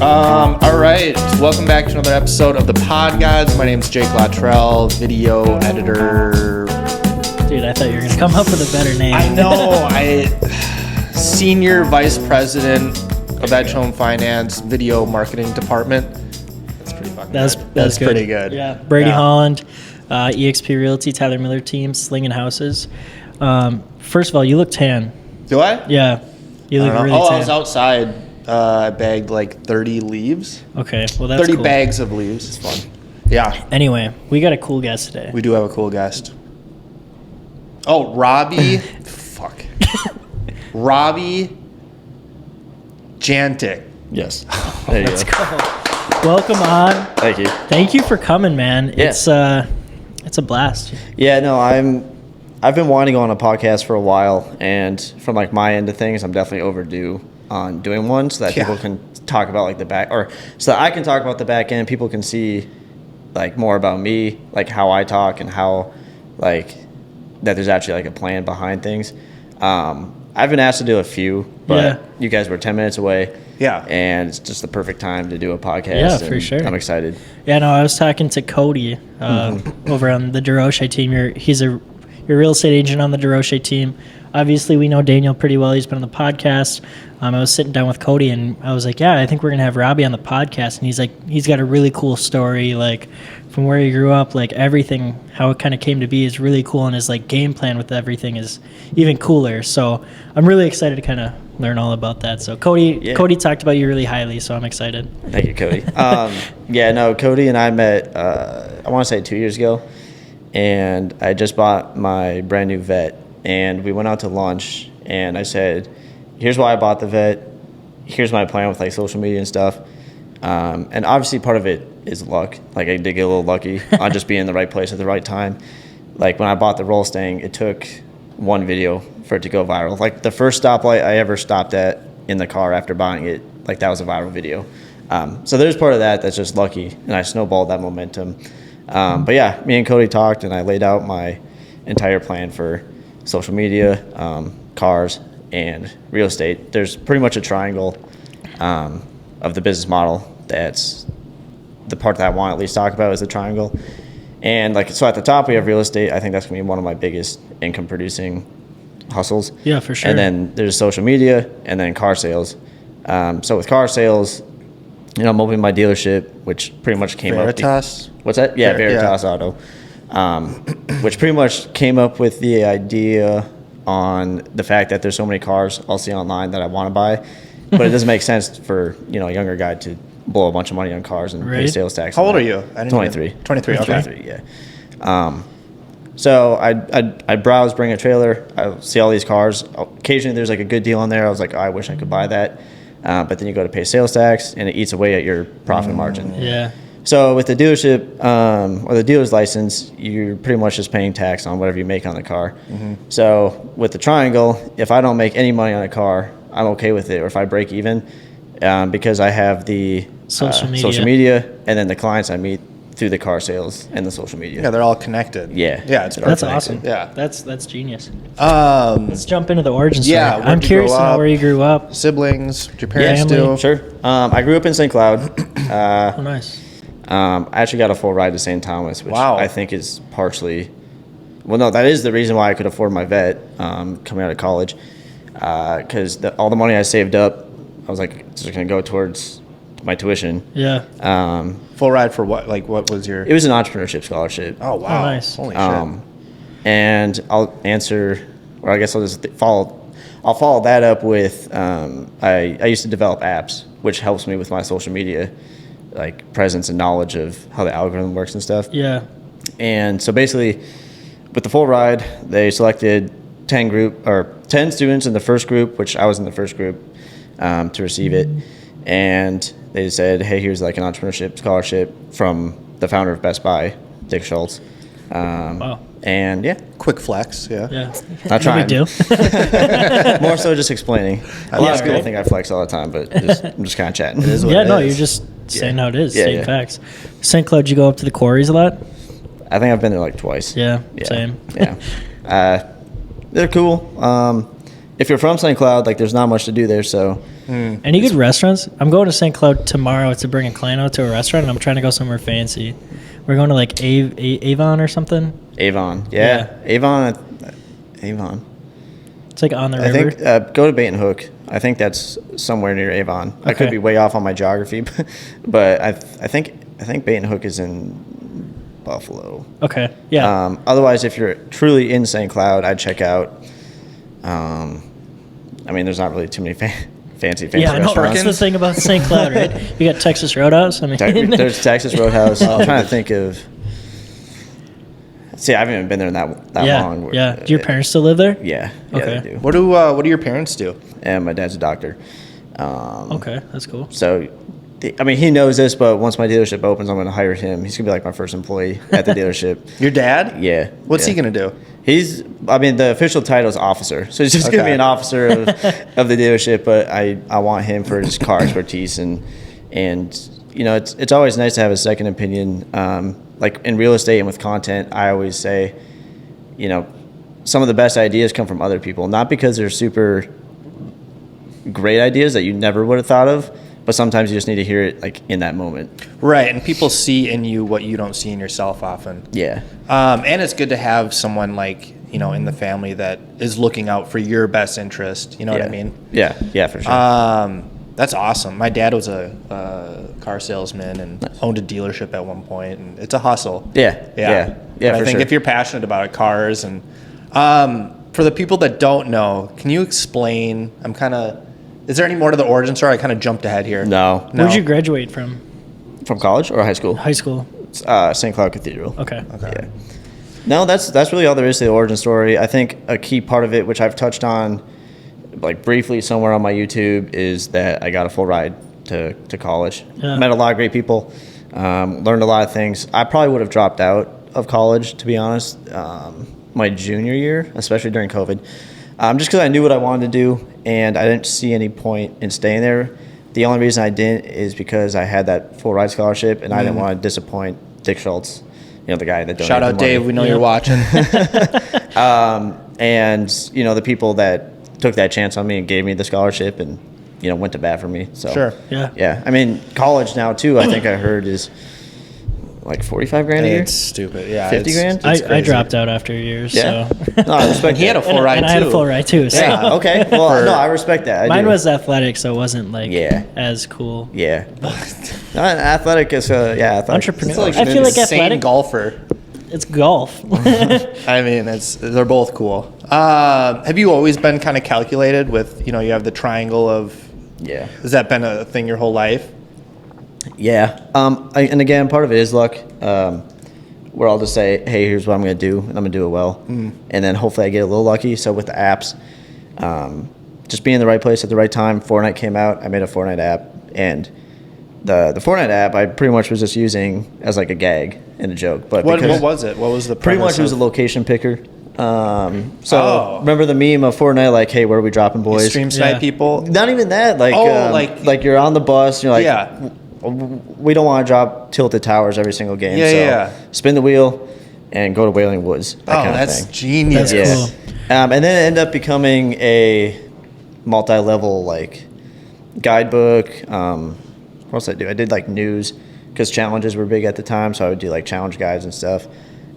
All right, welcome back to another episode of the Pod Gods. My name's Jake Lottrell, video editor. Dude, I thought you were going to come up with a better name. I know, senior vice president of Edge Home Finance, video marketing department. That's pretty fucking good. That's good. Pretty good. Yeah, Brady Holland, eXp Realty, Tyler Miller team, Slinging Houses. First of all, you look tan. Do I? Yeah, you look really tan. I was outside. I bagged like 30 leaves. Okay, well that's 30 cool. bags of leaves. It's fun. Yeah. Anyway, we got a cool guest today. We do have a cool guest. Oh, Robbie. Fuck. Robbie Jantic. Yes. There you Let's go. go. Welcome on. Thank you. Thank you for coming, man. Yeah. It's a blast. Yeah, no, I've been wanting to go on a podcast for a while, and from like my end of things, I'm definitely overdue on doing one so that people can talk about like the back, or so that I can talk about the back end. People can see like more about me, like how I talk and how like that there's actually like a plan behind things. I've been asked to do a few, but you guys were 10 minutes away. Yeah. And it's just the perfect time to do a podcast. Yeah, for and sure. I'm excited. Yeah, no, I was talking to Cody over on the DeRoche team. He's a real estate agent on the DeRoche team. Obviously, we know Daniel pretty well. He's been on the podcast. I was sitting down with Cody, and I was like, yeah, I think we're going to have Robbie on the podcast. And he's like, he's got a really cool story, like, from where he grew up, like, everything, how it kind of came to be is really cool, and his, like, game plan with everything is even cooler. So I'm really excited to kind of learn all about that. So Cody talked about you really highly, so I'm excited. Thank you, Cody. Cody and I met, I want to say 2 years ago, and I just bought my brand new Vet, and we went out to lunch, and I said, here's why I bought the Vet. Here's my plan with like social media and stuff. And obviously part of it is luck. Like I did get a little lucky on just being in the right place at the right time. Like when I bought the roll stang, it took one video for it to go viral. Like the first stoplight I ever stopped at in the car after buying it, like that was a viral video. So there's part of that that's just lucky, and I snowballed that momentum. But yeah, me and Cody talked, and I laid out my entire plan for social media, cars, and real estate. There's pretty much a triangle of the business model. That's the part that I want to at least talk about is the triangle. And like, so at the top we have real estate. I think that's gonna be one of my biggest income producing hustles. Yeah, for sure. And then there's social media, and then car sales. So with car sales, you know, I'm opening my dealership, which pretty much came Veritas? up. What's that? Yeah, Veritas Auto. Which pretty much came up with the idea on the fact that there's so many cars I'll see online that I want to buy, but it doesn't make sense for, you know, a younger guy to blow a bunch of money on cars and pay sales tax. How old are you? 23. 23, okay. 23, yeah. So I browse, bring a trailer, I see all these cars. Occasionally there's like a good deal on there. I was like, oh, I wish I could buy that. But then you go to pay sales tax, and it eats away at your profit margin. Yeah. So with the dealership or the dealer's license, you're pretty much just paying tax on whatever you make on the car. Mm-hmm. So with the triangle, if I don't make any money on a car, I'm okay with it. Or if I break even, because I have the social media, and then the clients I meet through the car sales and the social media. Yeah, they're all connected. Yeah. Yeah, it's That's perfect. awesome. Yeah. That's genius. Let's jump into the origin story. Yeah, I'm curious to know where you grew up. Siblings, what your parents Family. do. Sure. I grew up in St. Cloud. Oh, nice. I actually got a full ride to St. Thomas, which Wow. I think is partially, well, no, that is the reason why I could afford my vet coming out of college, because all the money I saved up, I was like, it's just going to go towards my tuition. Yeah. Full ride for what? Like, what was your... It was an entrepreneurship scholarship. Oh, wow. Oh, nice. Holy shit. And I'll answer, or I guess I'll just follow that up with, I used to develop apps, which helps me with my social media, like presence and knowledge of how the algorithm works and stuff. Yeah. And so basically, with the full ride, they selected 10 students in the first group, which I was in the first group, to receive it. And they said, hey, here's like an entrepreneurship scholarship from the founder of Best Buy, Dick Schultz. Wow. And yeah, Quick flex, yeah. Yeah. not trying. No big deal. More so just explaining. A lot of people think I flex all the time, but I'm just kind of chatting. Yeah, no, you're just saying how it is. Yeah, Same yeah. facts. St. Cloud, you go up to the quarries a lot? I think I've been there like twice. Yeah, same. Yeah. They're cool. if you're from St. Cloud, like there's not much to do there. So Any good restaurants? I'm going to St. Cloud tomorrow to bring a client out to a restaurant, and I'm trying to go somewhere fancy. We're going to like Avon or something. Avon, yeah. Avon. It's like on the I river. think go to Bait and Hook. I think that's somewhere near Avon. I could Okay. be way off on my geography, but I think Bait and Hook is in Buffalo. Okay. Yeah. Otherwise, if you're truly in St. Cloud, I'd check out. I mean, there's not really too many fancy yeah, I know. restaurants. That's the thing about St. Cloud, right? You got Texas Roadhouse. I mean, There's Texas Roadhouse. I'm trying to think of. See, I haven't even been there that yeah, long. yeah. Do your parents still live there? Yeah. Okay. They do. What do your parents do? And my dad's a doctor. Okay, that's cool. So, I mean, he knows this, but once my dealership opens, I'm going to hire him. He's going to be like my first employee at the dealership. Your dad? Yeah. What's yeah. he gonna do? The official title is officer. So he's just going to be Okay. an officer of the dealership, but I want him for his car expertise. And you know, it's always nice to have a second opinion. Like in real estate and with content, I always say, you know, some of the best ideas come from other people, not because they're super great ideas that you never would have thought of, but sometimes you just need to hear it like in that moment. Right, and people see in you what you don't see in yourself often. Yeah. And it's good to have someone like, you know, in the family that is looking out for your best interest. You know what I mean? Yeah. Yeah, for sure. That's awesome. My dad was a car salesman and owned a dealership at one point, and it's a hustle. Yeah. Yeah. Yeah, But I for think sure. if you're passionate about it, cars and for the people that don't know, can you explain? Is there any more to the origin story? I kind of jumped ahead here. No. Where'd you graduate from? From college or high school? High school. St. Cloud Cathedral. Okay. Yeah. No, that's really all there is to the origin story. I think a key part of it, which I've touched on like briefly somewhere on my YouTube, is that I got a full ride to college. Yeah. Met Met a lot of great people, learned a lot of things. I probably would have dropped out of college, to be honest, my junior year, especially during COVID, just because I knew what I wanted to do, and I didn't see any point in staying there. The only reason I didn't is because I had that full ride scholarship, and I didn't want to disappoint Dick Schultz, you know, the guy that donated Shout out the money. Dave. We know Yeah. you're watching. And you know, the people that took that chance on me and gave me the scholarship and, you know, went to bat for me. So Sure. Yeah. I mean, college now too, I think I heard is like 45 grand a year. It's stupid. Yeah. 50 grand? I crazy. dropped out after years. Yeah. So. No, I respect And he had a that. full ride and too. I had a full ride too. So. Yeah, okay. Well, no, I respect that. I Mine do. was athletic, so it wasn't like Yeah. as cool. Yeah. No, athletic is athletic. Entrepreneur. It's like I an feel like insane athletic. golfer. It's golf. I mean, they're both cool. Have you always been kind of calculated with, you know, you have the triangle of, Yeah. has that been a thing your whole life? Yeah. And again, part of it is luck. Where I'll just say, hey, here's what I'm going to do, and I'm going to do it well. And then hopefully I get a little lucky. So with the apps, just being in the right place at the right time. Fortnite came out. I made a Fortnite app. And the Fortnite app, I pretty much was just using as like a gag and a joke. But What because was it? What was the pretty much premise it was a of- location picker. Oh. Remember the meme of Fortnite, like, hey, where are we dropping, boys? stream snipe Yeah. people? Not even that. Like, Oh, like you're on the bus. And you're like, Yeah. we don't want to drop tilted towers every single game. Yeah, so yeah. spin the wheel and go to Wailing Woods. That Oh, kind that's of thing. genius. That's Yeah. cool. And then it ended up becoming a multi-level like guidebook. What else did I do? I did like news because challenges were big at the time, so I would do like challenge guides and stuff.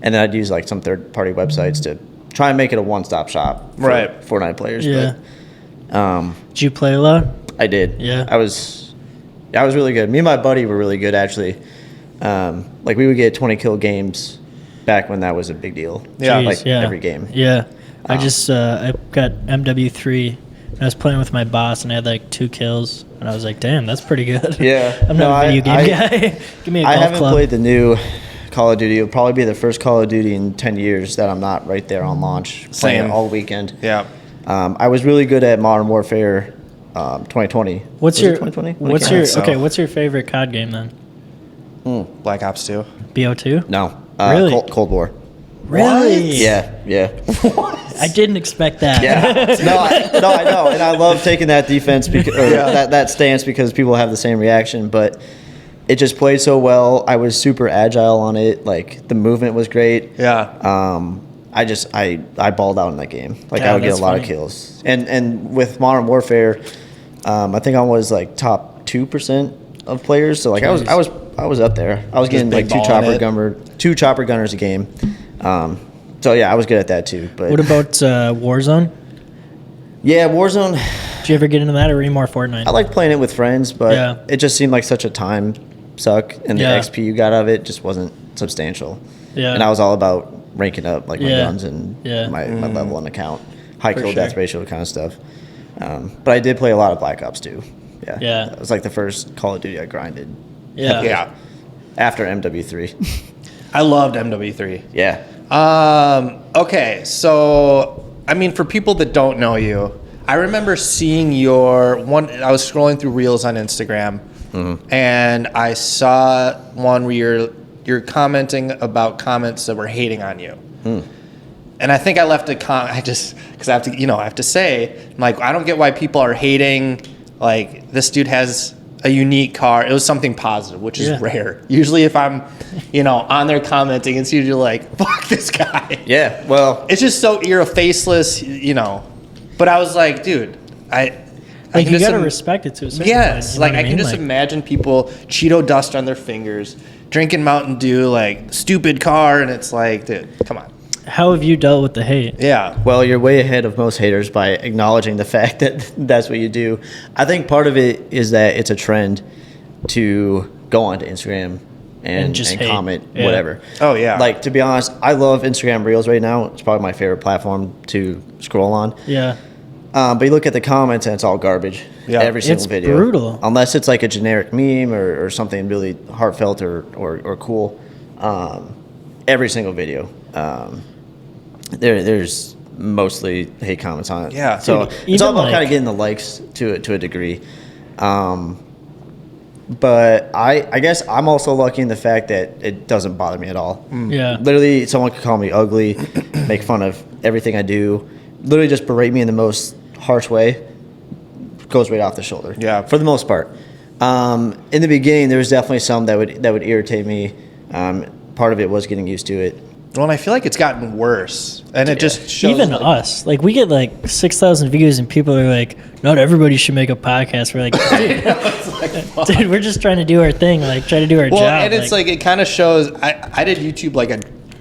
And then I'd use like some third-party websites to try and make it a one-stop shop for Right. Fortnite players. Yeah. But, Did you play a lot? I did. Yeah. I was really good. Me and my buddy were really good actually. Like we would get 20 kill games back when that was a big deal. Yeah. Jeez, Like yeah. every game. Yeah. I just I got MW3. And I was playing with my boss, and I had like 2 kills, and I was like, "Damn, that's pretty good." Yeah. I'm No, not a video game I- guy. Give me a I golf haven't club. played the new Call of Duty. It'll probably be the first Call of Duty in 10 years that I'm not right there on launch playing Same. it all weekend. Yeah. I was really good at Modern Warfare 2020. What's Was your it 2020? When it what's came your out? so. okay? What's your favorite COD game then? Black Ops 2. BO2. No. Really? Cold War. Really? Yeah. I didn't expect that. Yeah. No, I know. And I love taking that defense because that stance because people have the same reaction, but it just played so well. I was super agile on it. Like the movement was great. Yeah. I balled out in that game. Like Yeah, I would get a that's lot of funny. kills. And with Modern Warfare, I think I was like top 2% of players. So like I was up there. I was getting like big balling it. two chopper gunners a game. So yeah, I was good at that too. But What about Warzone? yeah, Warzone. Did you ever get into that, or were you more Fortnite? I like playing it with friends, but Yeah. it just seemed like such a time suck, and the Yeah. XP you got out of it just wasn't substantial. Yeah. And I was all about ranking up like my Yeah. guns and Yeah. my level and account, high For kill sure. death ratio kind of stuff. But I did play a lot of Black Ops too. Yeah. Yeah. It was like the first Call of Duty I grinded Yeah. Yeah. after MW3. I loved MW3. Yeah. Okay, so I mean, for people that don't know you, I remember seeing your one. I was scrolling through reels on Instagram, and I saw one where you're commenting about comments that were hating on you. And I think I left a I just because I have to, I have to say, like, I don't get why people are hating. Like, this dude has a unique car. It was something positive, which is Yeah. rare. Usually, if I'm, on there commenting, it's usually like, "Fuck this guy." Yeah. Well, It's just so you're a faceless, But I was like, dude, I Like, can you just gotta respect it to a certain Yes, point, you know like what I can mean? just Like, imagine people Cheeto dust on their fingers, drinking Mountain Dew, like stupid car, and it's like, dude, come on. How have you dealt with the hate? Yeah. well, you're way ahead of most haters by acknowledging the fact that that's what you do. I think part of it is that it's a trend to go onto Instagram and just hate. comment Yeah. whatever. Oh, yeah. Like, to be honest, I love Instagram Reels right now. It's probably my favorite platform to scroll on. Yeah. But you look at the comments and it's all garbage. Yeah. Every single It's video. brutal. Unless it's like a generic meme or something really heartfelt or cool. Every single video. There's mostly hate comments on it. Yeah. So Dude, it's even all about like- kind of getting the likes to a degree. But I guess I'm also lucky in the fact that it doesn't bother me at all. Yeah. Literally, someone could call me ugly, make fun of everything I do, literally just berate me in the most harsh way. Goes right off the shoulder. Yeah. For the most part. In the beginning, there was definitely some that would irritate me. Part of it was getting used to it. Well, and I feel like it's gotten worse, and it just shows. Even like, us, like, we get like 6,000 views, and people are like, "Not everybody should make a podcast." We're like, dude, we're just trying to do our thing, like, try to do our Well, job. and it's like it kind of shows. I did YouTube like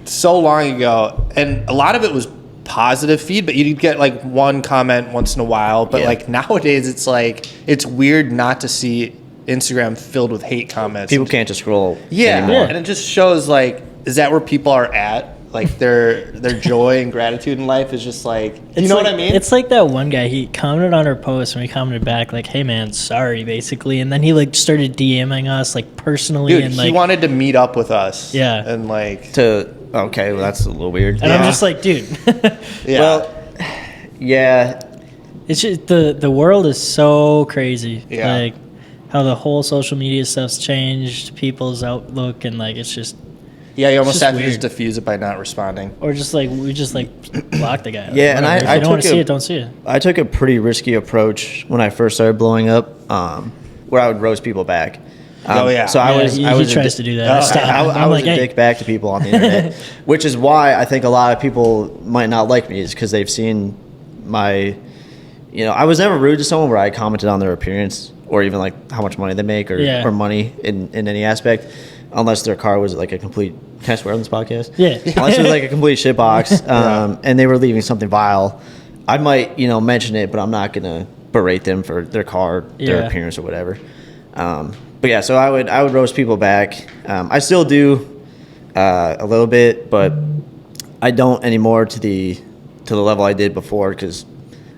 so long ago, and a lot of it was positive feed, but you'd get like one comment once in a while. But Yeah. like nowadays, it's like it's weird not to see Instagram filled with hate comments. People can't just scroll Yeah, anymore. and it just shows like, is that where people are at? Like their joy and gratitude in life is just like, you know like, what I mean? It's like that one guy. He commented on our post, and we commented back like, "Hey man, sorry," basically, and then he like started DMing us like personally, Dude, and he like, wanted to meet up with us. Yeah. and like, Okay, well, that's a little weird. and I'm Yeah. just like, dude, yeah. Well, yeah, it's just the world is so crazy. Yeah. Like how the whole social media stuff's changed people's outlook, and like it's just, yeah, you almost just have to weird. just diffuse it by not responding. or just like we just like block the guy. Yeah, and Whatever. If I you don't want took to see a- it, don't see it. I took a pretty risky approach when I first started blowing up, where I would roast people back. Oh, yeah. So I was. he, I was he a tries di- to do that. Oh, Stop. I, I I'm was like, a hey, dick back to people on the internet, which is why I think a lot of people might not like me, is because they've seen my. I was never rude to someone where I commented on their appearance or even like how much money they make Yeah. or money in any aspect, unless their car was like a complete. Can I swear on this podcast? Yeah. Unless it was like a complete shitbox, and they were leaving something vile, I might mention it, but I'm not gonna berate them for their car, their Yeah. appearance, or whatever. But yeah, so I would roast people back. I still do a little bit, but I don't anymore to the level I did before, because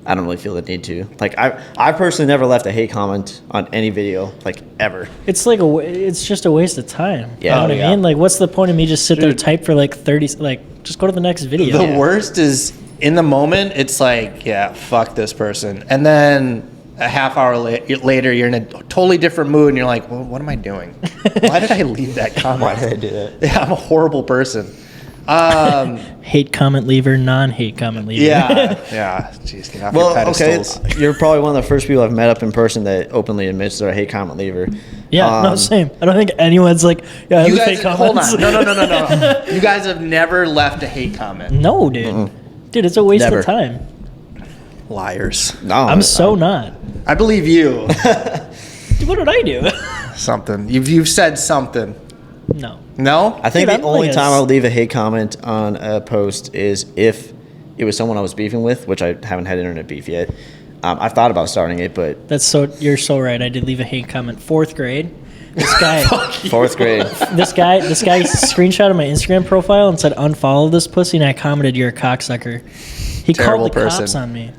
I don't really feel the need to. Like I personally never left a hate comment on any video, like, ever. it's like it's just a waste of time. Yeah. You know what Oh, I yeah. mean? Like, what's the point of me just sit there Dude. type for like 30? Like, just go to the next video. The worst is in the moment, it's like, yeah, fuck this person. And then a half hour later, you're in a totally different mood and you're like, well, what am I doing? Why did I leave that comment? Why did I do that? Yeah, I'm a horrible person. Hate comment lever, non-hate comment lever. Yeah, yeah. Jeez, get off your Well, okay, pedestals. you're probably one of the first people I've met up in person that openly admits they're a hate comment leaver. Yeah, no, same. I don't think anyone's like, yeah, I You leave guys, hate hold comments. on. No. You guys have never left a hate comment. No, dude. Dude, it's a waste Never. of time. Liars. No, I'm so not. I believe you. Dude, what did I do? Something. You've said something. No. No? I think Dude, the I'm only like time I would leave a hate comment on a post is if it was someone I was beefing with, which I haven't had internet beef yet. I've thought about starting it, but You're so right. I did leave a hate comment. 4th grade. This guy, fourth grade. this guy screenshotted my Instagram profile and said, unfollow this pussy, and I commented, you're a cocksucker. He Terrible called the person. cops on me.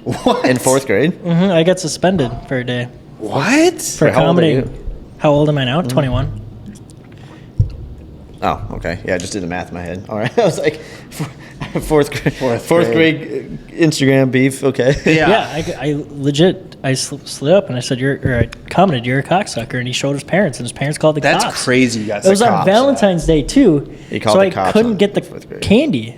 What? In fourth grade? I got suspended for a day What? for Wait, how old are commenting. you? How old am I now? 21. Oh, okay. Yeah, I just did the math in my head. All right. I was like, fourth grade. Fourth Fourth grade. grade Instagram beef. Okay. Yeah. I legit, I slid up and I said, I commented, you're a cocksucker, and he showed his parents, and his parents called the That's cops. crazy. You got It was the on cops. Valentine's Day too, He called so the I cops couldn't on get the fourth grade. candy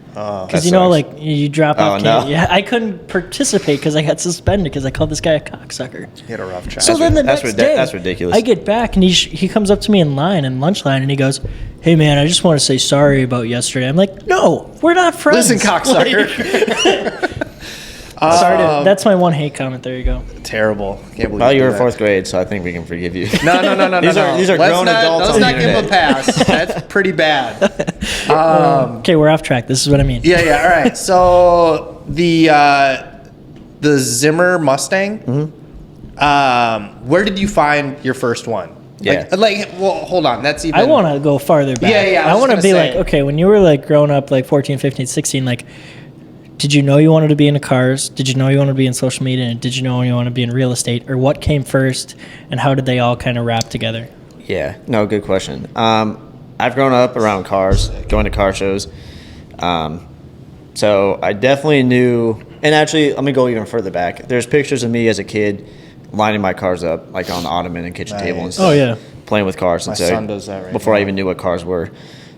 because That you know, sucks. like you drop off Oh, no. candy. Yeah, I couldn't participate because I got suspended because I called this guy a cocksucker. You had a rough child. So then the that's next ridic- day, that's ridiculous. I get back and he comes up to me in lunch line, and he goes, "Hey man, I just want to say sorry about yesterday." I'm like, "No, we're not friends." Listen, cocksucker. Sorry, that's my one hate comment. There you go. Terrible. Can't believe Well, you did were that. fourth grade, so I think we can forgive you. No. These are Let's grown not, adults Let's on not the give him a internet. pass. That's pretty bad. Okay, we're off track. This is what I mean. Yeah. All right. So the Zimmer Mustang. Where did you find your first one? Yeah. Well, hold on. That's even. I want to go farther back. Yeah, I I was want to gonna be say. like, okay, when you were like growing up, like 14, 15, 16, like, did you know you wanted to be into cars? Did you know you wanted to be in social media? And did you know you wanted to be in real estate? Or what came first? And how did they all kind of wrap together? Yeah, no, good question. I've grown up around cars, going to car shows. So I definitely knew, and actually, let me go even further back. There's pictures of me as a kid lining my cars up, like on the ottoman and kitchen table and Nice. stuff. Oh, yeah. Playing with cars. My and so son does that right before I now. even knew what cars were.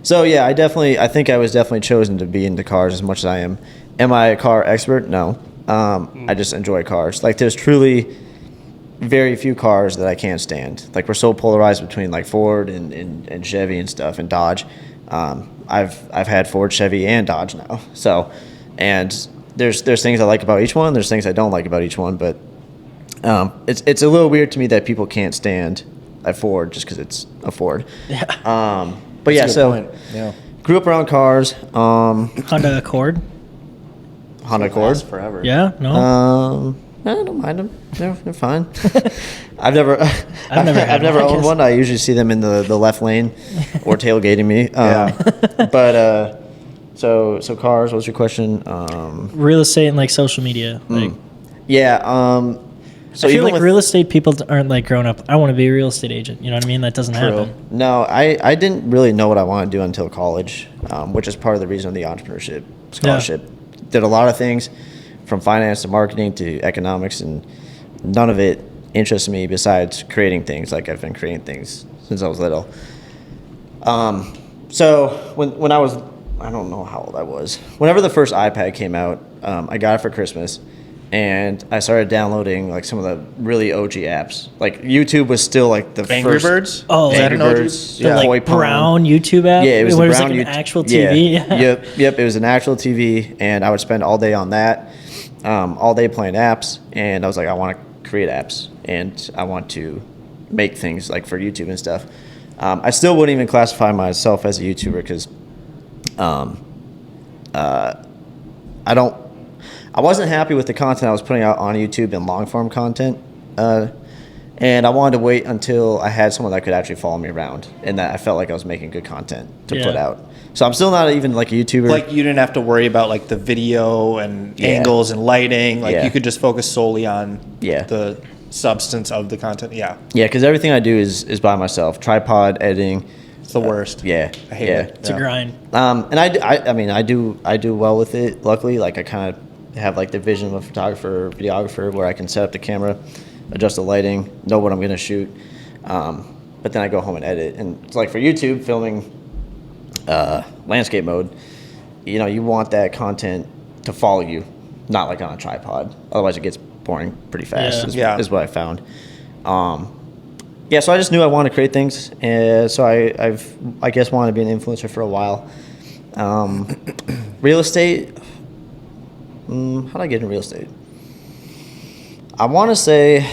So yeah, I think I was definitely chosen to be into cars as much as I am. Am I a car expert? No. I just enjoy cars. Like there's truly very few cars that I can't stand. Like we're so polarized between like Ford and Chevy and stuff and Dodge. I've had Ford, Chevy, and Dodge now. So, and there's things I like about each one. There's things I don't like about each one. But it's a little weird to me that people can't stand a Ford just because it's a Ford. Yeah. But yeah, That's a so good point. Yeah. grew up around cars. Honda Accord? Honda Accord. Lasts forever. Yeah? No? I don't mind them. They're fine. I've never had one, I owned guess. one. I usually see them in the left lane or tailgating me. Yeah. But so cars. What's your question? Real estate and like social media. Like, Yeah. So I feel even like with, real estate people aren't like grown up. I want to be a real estate agent. You know what I mean? That doesn't happen. No, I didn't really know what I wanted to do until college, which is part of the reason of the entrepreneurship scholarship. Did a lot of things from finance to marketing to economics, and none of it interested me besides creating things. Like I've been creating things since I was little. So when I was, I don't know how old I was. Whenever the first iPad came out, I got it for Christmas. And I started downloading like some of the really OG apps. Like YouTube was still like the Angry first. Birds? Oh, Is that Angry an OG? Birds, The yeah. Koi like Pond. brown YouTube app? Yeah, it was Where the it's brown like an YouTube actual TV. Yeah. Yep. It was an actual TV, and I would spend all day on that, all day playing apps. And I was like, I want to create apps, and I want to make things like for YouTube and stuff. I still wouldn't even classify myself as a YouTuber because, I wasn't happy with the content I was putting out on YouTube and long form content. And I wanted to wait until I had someone that could actually follow me around and that I felt like I was making good content to Yeah. put out. So I'm still not even like a YouTuber. Like you didn't have to worry about like the video and Yeah. angles and lighting. Like Yeah. you could just focus solely on Yeah. the substance of the content. Yeah. yeah, because everything I do is by myself. Tripod, editing. It's the worst. Yeah. I hate yeah. it. It's a grind. And I mean, I do well with it. Luckily, like I kind of have like the vision of a photographer, videographer, where I can set up the camera, adjust the lighting, know what I'm gonna shoot. But then I go home and edit. And it's like for YouTube, filming landscape mode, you want that content to follow you, not like on a tripod. Otherwise, it gets boring pretty fast. Yeah. Is what I found. So I just knew I wanted to create things, and so I guess wanted to be an influencer for a while. Real estate. How did I get into real estate? I want to say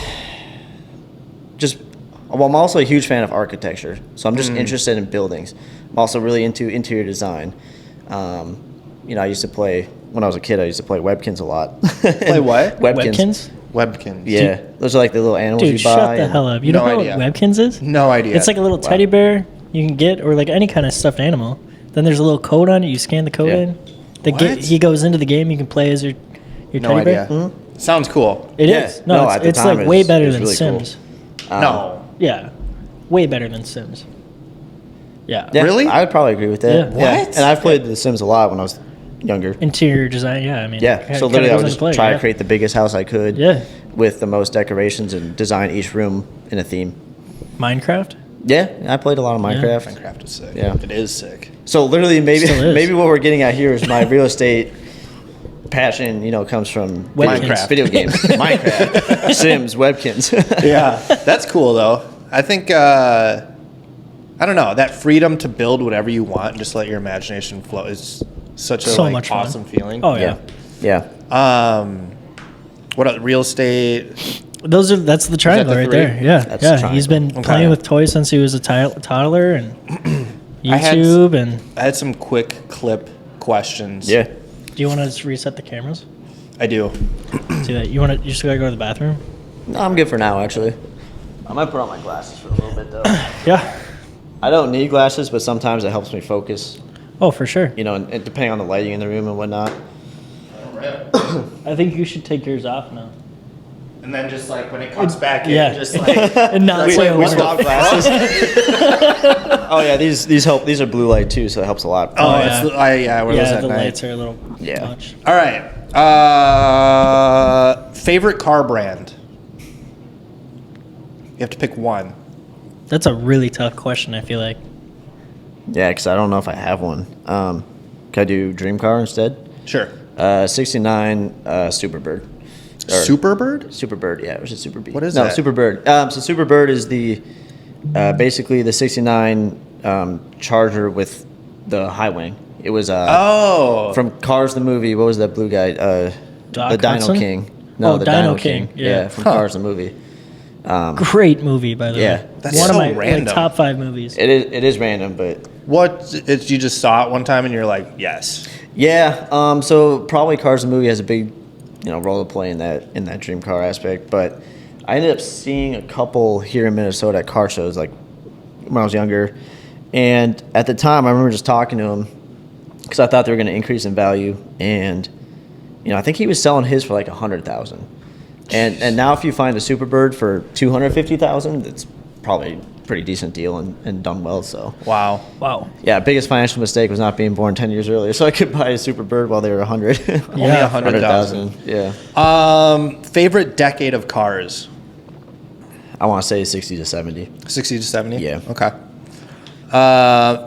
I'm also a huge fan of architecture, so I'm just interested in buildings. I'm also really into interior design. I used to play, when I was a kid, I used to play Webkins a lot. Play what? Webkins? Webkins. Yeah, those are like the little animals Dude, you buy. shut the hell up. You don't No know idea. what Webkins is? No idea. It's like a little teddy bear you can get, or like any kind of stuffed animal. Then there's a little code on it. You scan the code Yeah. in. What? He goes into the game. You can play as your No teddy idea. bear. Sounds cool. It Yeah. is. No, No, at the it's time like it way was- better it was than really cool. Sims. No. Yeah, way better than Sims. Yeah. Yeah, Really? I would probably agree with that. Yeah. What? And I've played The Sims a lot when I was younger. Interior design. Yeah, I mean. Yeah, kinda- so kinda literally I goes would into just play, try yeah. to create the biggest house I could. Yeah. With the most decorations and design each room in a theme. Minecraft. Yeah, I played a lot of Minecraft. Minecraft is sick. Yeah. It is sick. So literally, Still is. maybe what we're getting at here is my real estate passion. comes from Webkins. video games, Minecraft, Sims, Webkins. Yeah. That's cool, though. I think, I don't know, that freedom to build whatever you want and just let your imagination flow is such a So much fun. awesome feeling. Oh yeah. yeah. What else? Real estate? That's the triangle the right three? there. Yeah. That's the yeah. He's been triangle. playing Okay. with toys since he was a toddler, and I had- YouTube. And I had some quick clip questions. Yeah. do you want to just reset the cameras? I do. See that? You just gotta go to the bathroom? No, I'm good for now, actually. I might put on my glasses for a little bit, though. Yeah. I don't need glasses, but sometimes it helps me focus, Oh, for sure. and depending on the lighting in the room and whatnot. I think you should take yours off now. And then just like when it comes back in, Yeah. just like And not say a We word. swap glasses. Oh, yeah, these help. These are blue light, too, so it helps a lot. oh, yeah. it's I wear those Yeah, at the night. lights are a little Yeah. much. All right. Favorite car brand? You have to pick one. That's a really tough question, I feel like. Yeah, because I don't know if I have one. Can I do Dream Car instead? Sure. 69 Superbird. Or- Superbird? Superbird, yeah, it was a Super B. What is no, that? Superbird. So Superbird is the basically the 69 Charger with the high wing. It was Oh. from Cars the movie. What was that blue guy? Doc The Dino Hudson? King. No, Oh, the Dino Dino King, King. yeah. From Huh. Cars the movie. Great movie, by the Yeah. way. That's One so of my random. top 5 movies. It is random, but What? You just saw it one time and you're like, yes. yeah. So probably Cars the movie has a big role to play in that dream car aspect. But I ended up seeing a couple here in Minnesota at car shows, like when I was younger. And at the time, I remember just talking to him because I thought they were going to increase in value. And I think he was selling his for like $100,000. And now if you find a Superbird for $250,000, it's probably a pretty decent deal and done well. So Wow. Wow. yeah, biggest financial mistake was not being born 10 years earlier, so I could buy a Superbird while they were 100. Only Yeah. 100,000. Yeah. Favorite decade of cars? I want to say 60 to 70. 60 to 70? Yeah. Okay.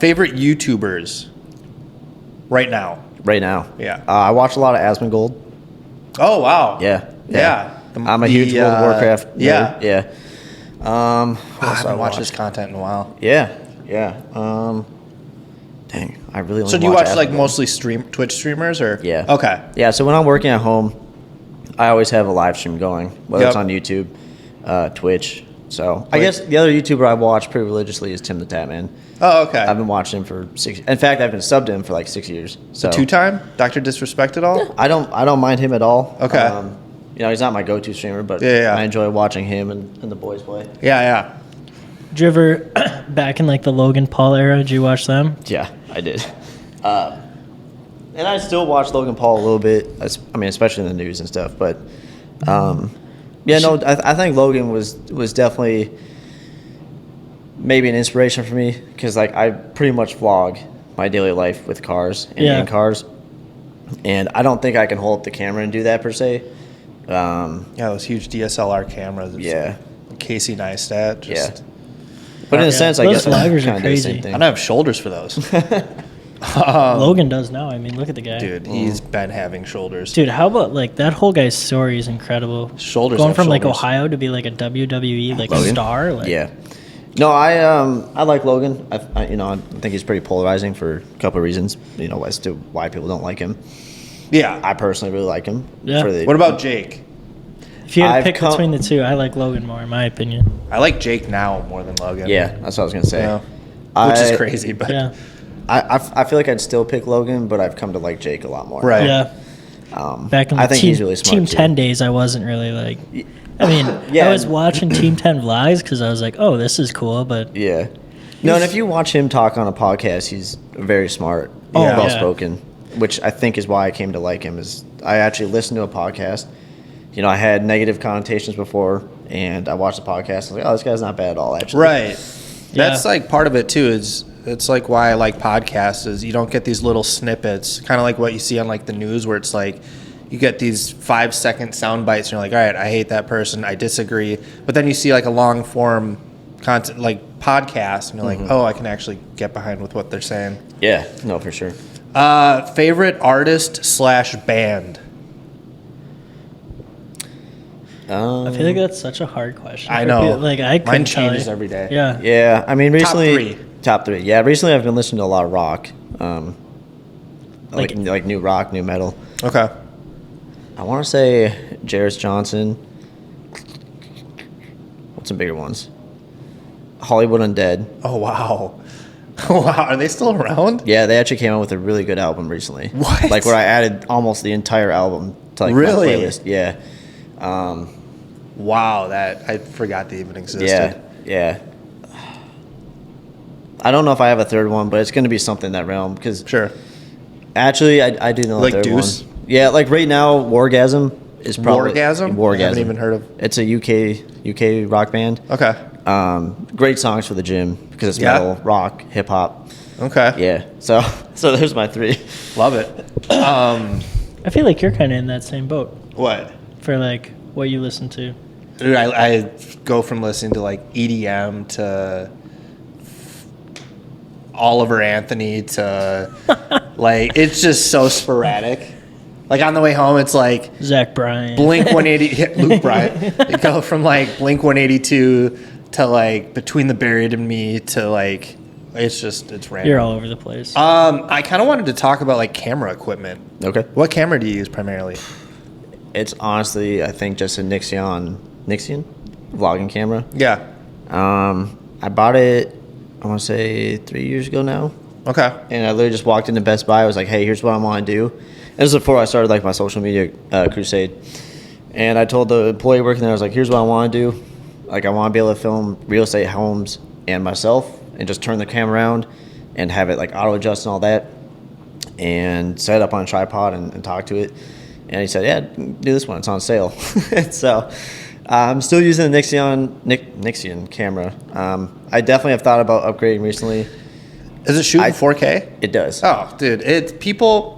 Favorite YouTubers right now? Right now. Yeah. I watch a lot of Asmongold. Oh, wow. Yeah. Yeah. I'm a huge World of Warcraft nerd. Yeah. Yeah. I I haven't watched his content in a while. Yeah. Yeah. Dang, I really only So do you watch like Asmongold. mostly Twitch streamers or? Yeah. Okay. Yeah, so when I'm working at home, I always have a live stream going, whether it's Yep. on YouTube, Twitch. So I guess the other YouTuber I watch pretty religiously is Tim the Tatman. Oh, okay. I've been watching him for 6. In fact, I've been subbed to him for like 6 years. So Two-time? Dr. Disrespect at all? I don't mind him at all. Okay. He's not my go-to streamer, but Yeah. I enjoy watching him and the boys play. Yeah. Did you ever, back in like the Logan Paul era, did you watch them? Yeah, I did. And I still watch Logan Paul a little bit. Especially in the news and stuff. But I think Logan was definitely maybe an inspiration for me because like I pretty much vlog my daily life with cars and Yeah. in cars, and I don't think I can hold up the camera and do that per se. Yeah, those huge DSLR cameras. It's Yeah. Casey Neistat. Just, But in a sense, I Those guess I vloggers are kinda do the same crazy. I thing. don't have shoulders for those. Logan does now. I mean, look at the guy. Dude, he's been having shoulders. Dude, how about like that whole guy's story is incredible. Shoulders going have from like shoulders. Ohio to be like a WWE like Logan? star. Like, Yeah. No, I like Logan. I think he's pretty polarizing for a couple of reasons. As to why people don't like him. Yeah. I personally really like him. Yeah. What about Jake? If you had to I've pick come- between the two, I like Logan more, in my opinion. I like Jake now more than Logan. Yeah, that's what I was gonna say. Yeah. Which is crazy, but Yeah, I feel like I'd still pick Logan, but I've come to like Jake a lot more. Right. yeah. Back in the I think team, he's really smart, team too. 10 days, I wasn't really like. I mean, Yeah. I was watching Team 10 vlogs because I was like, oh, this is cool, but Yeah. No, and if you watch him talk on a podcast, he's very smart, Oh, yeah. well spoken, which I think is why I came to like him. Is I actually listened to a podcast. I had negative connotations before, and I watched the podcast. I was like, oh, this guy's not bad at all, actually. Right. That's Yeah. like part of it too. It's like why I like podcasts is you don't get these little snippets, kind of like what you see on like the news where it's like you get these 5-second sound bites and you're like, all right, I hate that person, I disagree. But then you see like a long form content like podcast and you're like, oh, I can actually get behind with what they're saying. Yeah, no, for sure. Favorite artist / band? I feel like that's such a hard question. I for know. people. Like, I Mine couldn't tell changes you. every day. Yeah. Yeah, I mean, recently. three. Top three. Yeah, recently I've been listening to a lot of rock. Like- Like new rock, new metal. Okay. I want to say Jairus Johnson. What's some bigger ones? Hollywood Undead. Oh wow. Wow, are they still around? Yeah, they actually came out with a really good album recently. What? Like where I added almost the entire album to like Really? my playlist. Yeah. Wow, that I forgot they even existed. Yeah. I don't know if I have a third one, but it's going to be something in that realm because Sure. actually I do know Like a third Deuce? one. Yeah, like right now Wargasm is probably Wargasm? Wargasm. I haven't even heard of. It's a UK rock band. Okay. Great songs for the gym because it's Yeah? metal, rock, hip hop. Okay. Yeah. So there's my three. Love it. I feel like you're kind of in that same boat What? for like what you listen to. Dude, I go from listening to like EDM to Oliver Anthony to like it's just so sporadic. Like on the way home, it's like Zach Bryan. Blink 180, Luke Bryan. You go from like Blink 182 to like Between the Buried and Me to like it's random. You're all over the place. I kind of wanted to talk about like camera equipment. Okay. What camera do you use primarily? It's honestly, I think, just a Nixion vlogging camera. Yeah. I bought it, I want to say 3 years ago now. Okay. And I literally just walked into Best Buy. I was like, hey, here's what I want to do. And this was before I started like my social media crusade. And I told the employee working there, I was like, here's what I want to do. Like, I want to be able to film real estate homes and myself and just turn the camera around and have it like auto adjust and all that and set it up on a tripod and talk to it. And he said, yeah, do this one. It's on sale. So I'm still using the Nixion camera. I definitely have thought about upgrading recently. Is it shooting 4K? It does. Oh, dude, it's people.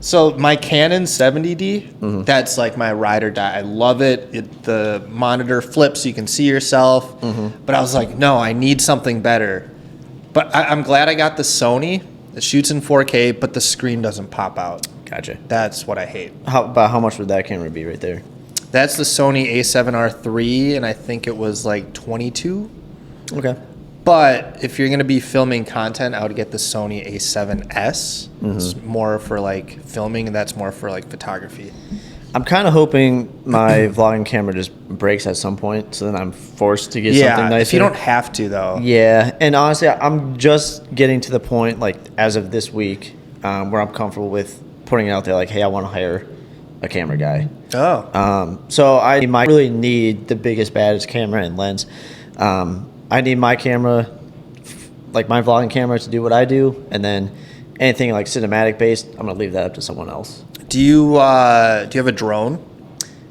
So my Canon 70D, that's like my ride or die. I love it. The monitor flips so you can see yourself. But I was like, no, I need something better. But I'm glad I got the Sony. It shoots in 4K, but the screen doesn't pop out. Gotcha. That's what I hate. How much would that camera be right there? That's the Sony A7R III, and I think it was like 22. Okay. But if you're going to be filming content, I would get the Sony A7S. It's more for like filming, and that's more for like photography. I'm kind of hoping my vlogging camera just breaks at some point, so then I'm forced to get something Yeah, nicer. if you don't have to though. Yeah, and honestly, I'm just getting to the point, like as of this week, where I'm comfortable with putting it out there, like, hey, I want to hire a camera guy. Oh. So I might really need the biggest, baddest camera and lens. I need my camera, like my vlogging camera, to do what I do, and then anything like cinematic based, I'm gonna leave that up to someone else. Do you have a drone?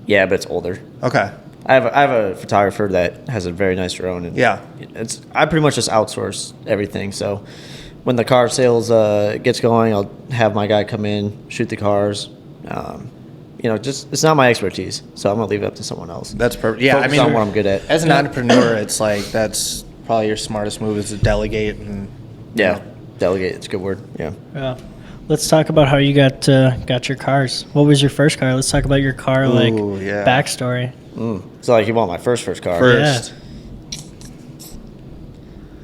Yeah, but it's older. Okay. I have a photographer that has a very nice drone, and Yeah. I pretty much just outsource everything. So when the car sales gets going, I'll have my guy come in, shoot the cars. Just it's not my expertise, so I'm gonna leave it up to someone else. That's perfect. Yeah, Focus on what I'm good at. As an entrepreneur, it's like that's probably your smartest move is to delegate and Yeah. Delegate. It's a good word. Yeah. Yeah. Let's talk about how you got your cars. What was your first car? Let's talk about your car yeah. backstory. So like you want my first car? First.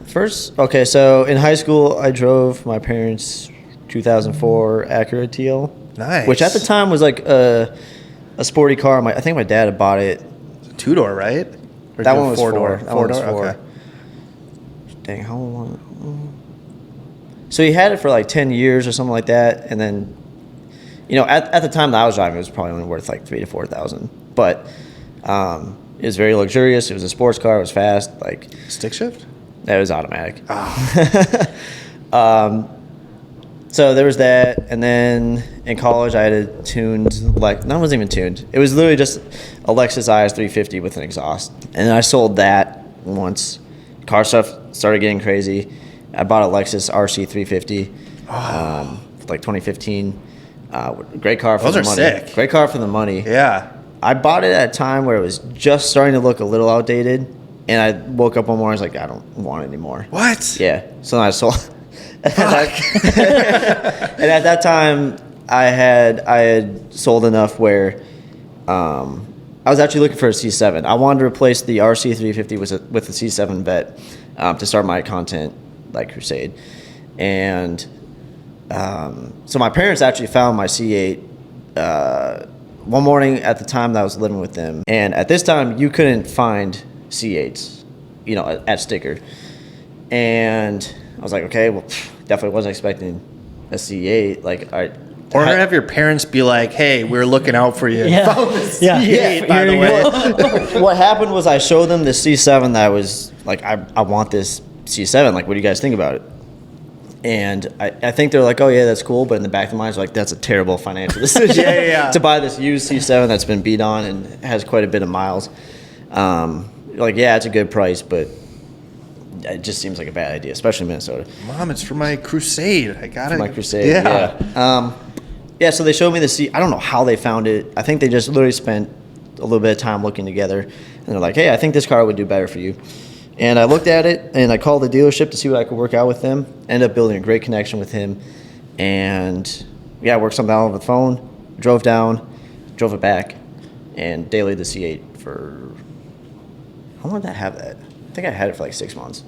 First, okay. So in high school, I drove my parents' 2004 Acura TL. Nice. Which at the time was like a sporty car. I think my dad had bought it. 2-door, right? Or That one was four-door? four. That one was four. Okay. Dang, how long? So he had it for like 10 years or something like that, and then, at the time that I was driving, it was probably only worth like $3,000 to $4,000. But it was very luxurious. It was a sports car. It was fast. Like Stick shift? that was automatic. So there was that, and then in college I had a tuned, that wasn't even tuned. It was literally just a Lexus IS 350 with an exhaust, and then I sold that once. Car stuff started getting crazy. I bought a Lexus RC 350, like 2015. Great car for Those the are money. sick. Great car for the money. Yeah. I bought it at a time where it was just starting to look a little outdated, and I woke up one morning, I was like, I don't want it anymore. What? Yeah. So then I sold. And at that time, I had sold enough where I was actually looking for a C7. I wanted to replace the RC 350 with a C7 Vet to start my content like Crusade. And so my parents actually found my C8 one morning at the time that I was living with them. And at this time, you couldn't find C8s, at Sticker. And I was like, okay, well, definitely wasn't expecting a C8. Like, Or have your parents be like, hey, we're looking out for you. Yeah. Found this Yeah. C8, by the way. What happened was I showed them the C7 that was like, I want this C7. Like, what do you guys think about it? And I think they're like, oh, yeah, that's cool. But in the back of their minds, like, that's a terrible financial decision Yeah. to buy this used C7 that's been beat on and has quite a bit of miles. Like, yeah, it's a good price, but it just seems like a bad idea, especially in Minnesota. Mom, it's for my Crusade. I got it. My Crusade, Yeah. yeah. So they showed me the C. I don't know how they found it. I think they just literally spent a little bit of time looking together, and they're like, "Hey, I think this car would do better for you." And I looked at it, and I called the dealership to see what I could work out with them. Ended up building a great connection with him, and yeah, worked something out over the phone. Drove down, drove it back, and dailied the C8 for how long did I have that? I think I had it for like 6 months.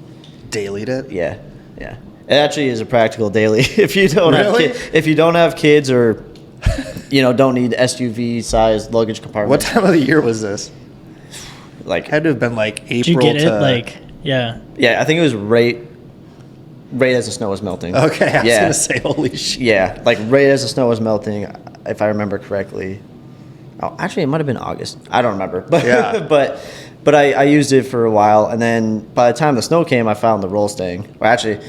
Dailied it? Yeah. It actually is a practical daily if you don't Really? if you don't have kids or don't need SUV sized luggage compartment. What time of the year was this? Like Had to have been like Did you April get to... it? Like, yeah. yeah, I think it was right as the snow was melting. Okay, I was yeah. going to say, holy shit. Yeah, like right as the snow was melting, if I remember correctly. Oh, actually, it might have been August. I don't remember. But Yeah. but I used it for a while, and then by the time the snow came, I found the roll stang. Well, actually,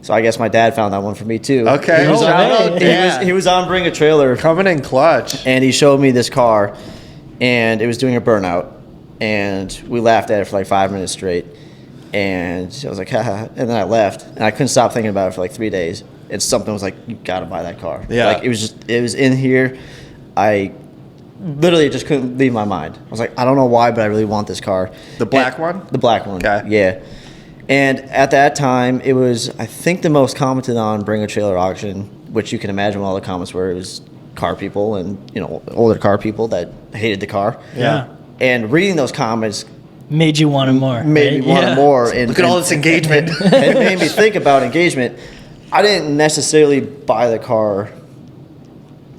so I guess my dad found that one for me too. Okay, He was, No shout way. out, he Dad. was, he was on Bring a Trailer, Coming in clutch. and he showed me this car, and it was doing a burnout, and we laughed at it for like 5 minutes straight, and I was like, haha, and then I left, and I couldn't stop thinking about it for like 3 days. And something was like, you gotta buy that car. Yeah. Like it was in here. I literally just couldn't leave my mind. I was like, I don't know why, but I really want this car. The black And- one? The black one. Okay. Yeah. And at that time, it was, I think, the most commented on Bring a Trailer auction, which you can imagine what all the comments were. It was car people and, older car people that hated the car. Yeah. And reading those comments Made you want it more. made right? me want Yeah. it more. And, Look at all this engagement. it made me think about engagement. I didn't necessarily buy the car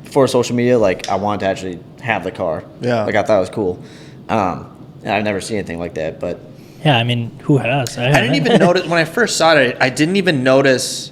for social media. Like, I wanted to actually have the car. Yeah. Like, I thought it was cool. And I've never seen anything like that. But Yeah, I mean, who has? I didn't even notice when I first saw it. I didn't even notice,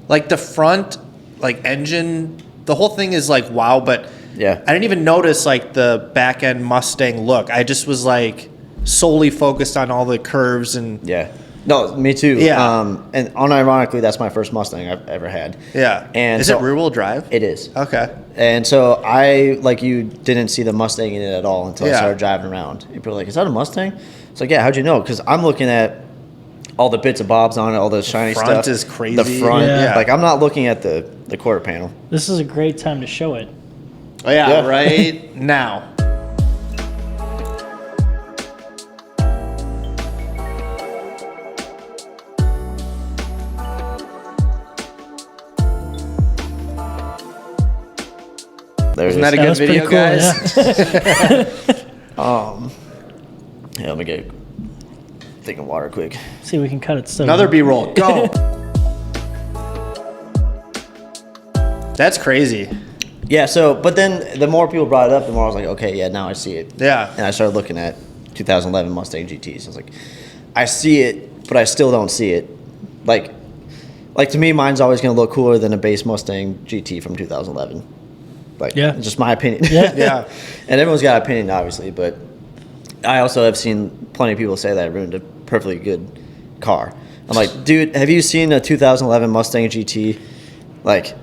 like the front, like engine. The whole thing is like wow, but Yeah. I didn't even notice like the back end Mustang look. I just was like solely focused on all the curves and yeah. No, me too. Yeah. And unironically, that's my first Mustang I've ever had. yeah. And is so- it rear wheel drive? It is. Okay. And so I, like you, didn't see the Mustang in it at all until I Yeah. started driving around. And people were like, is that a Mustang? It's like, yeah, how'd you know? Because I'm looking at all the bits and bobs on it, all the shiny front stuff. is crazy. The front. Yeah. Like, I'm not looking at the quarter panel. This is a great time to show it. Oh yeah, Yeah. right now. Wasn't that a That good was pretty video, cool, guys? yeah. Yeah, let me get a thing of water quick. See, we can cut it. So Another B-roll. Go. That's crazy. Yeah, so, but then the more people brought it up, the more I was like, okay, yeah, now I see it. Yeah. And I started looking at 2011 Mustang GTs. I was like, I see it, but I still don't see it. Like to me, mine's always going to look cooler than a base Mustang GT from 2011. Like, Yeah. it's just my opinion. Yeah. Yeah. And everyone's got an opinion, obviously, but I also have seen plenty of people say that I ruined a perfectly good car. I'm like, dude, have you seen a 2011 Mustang GT? Like,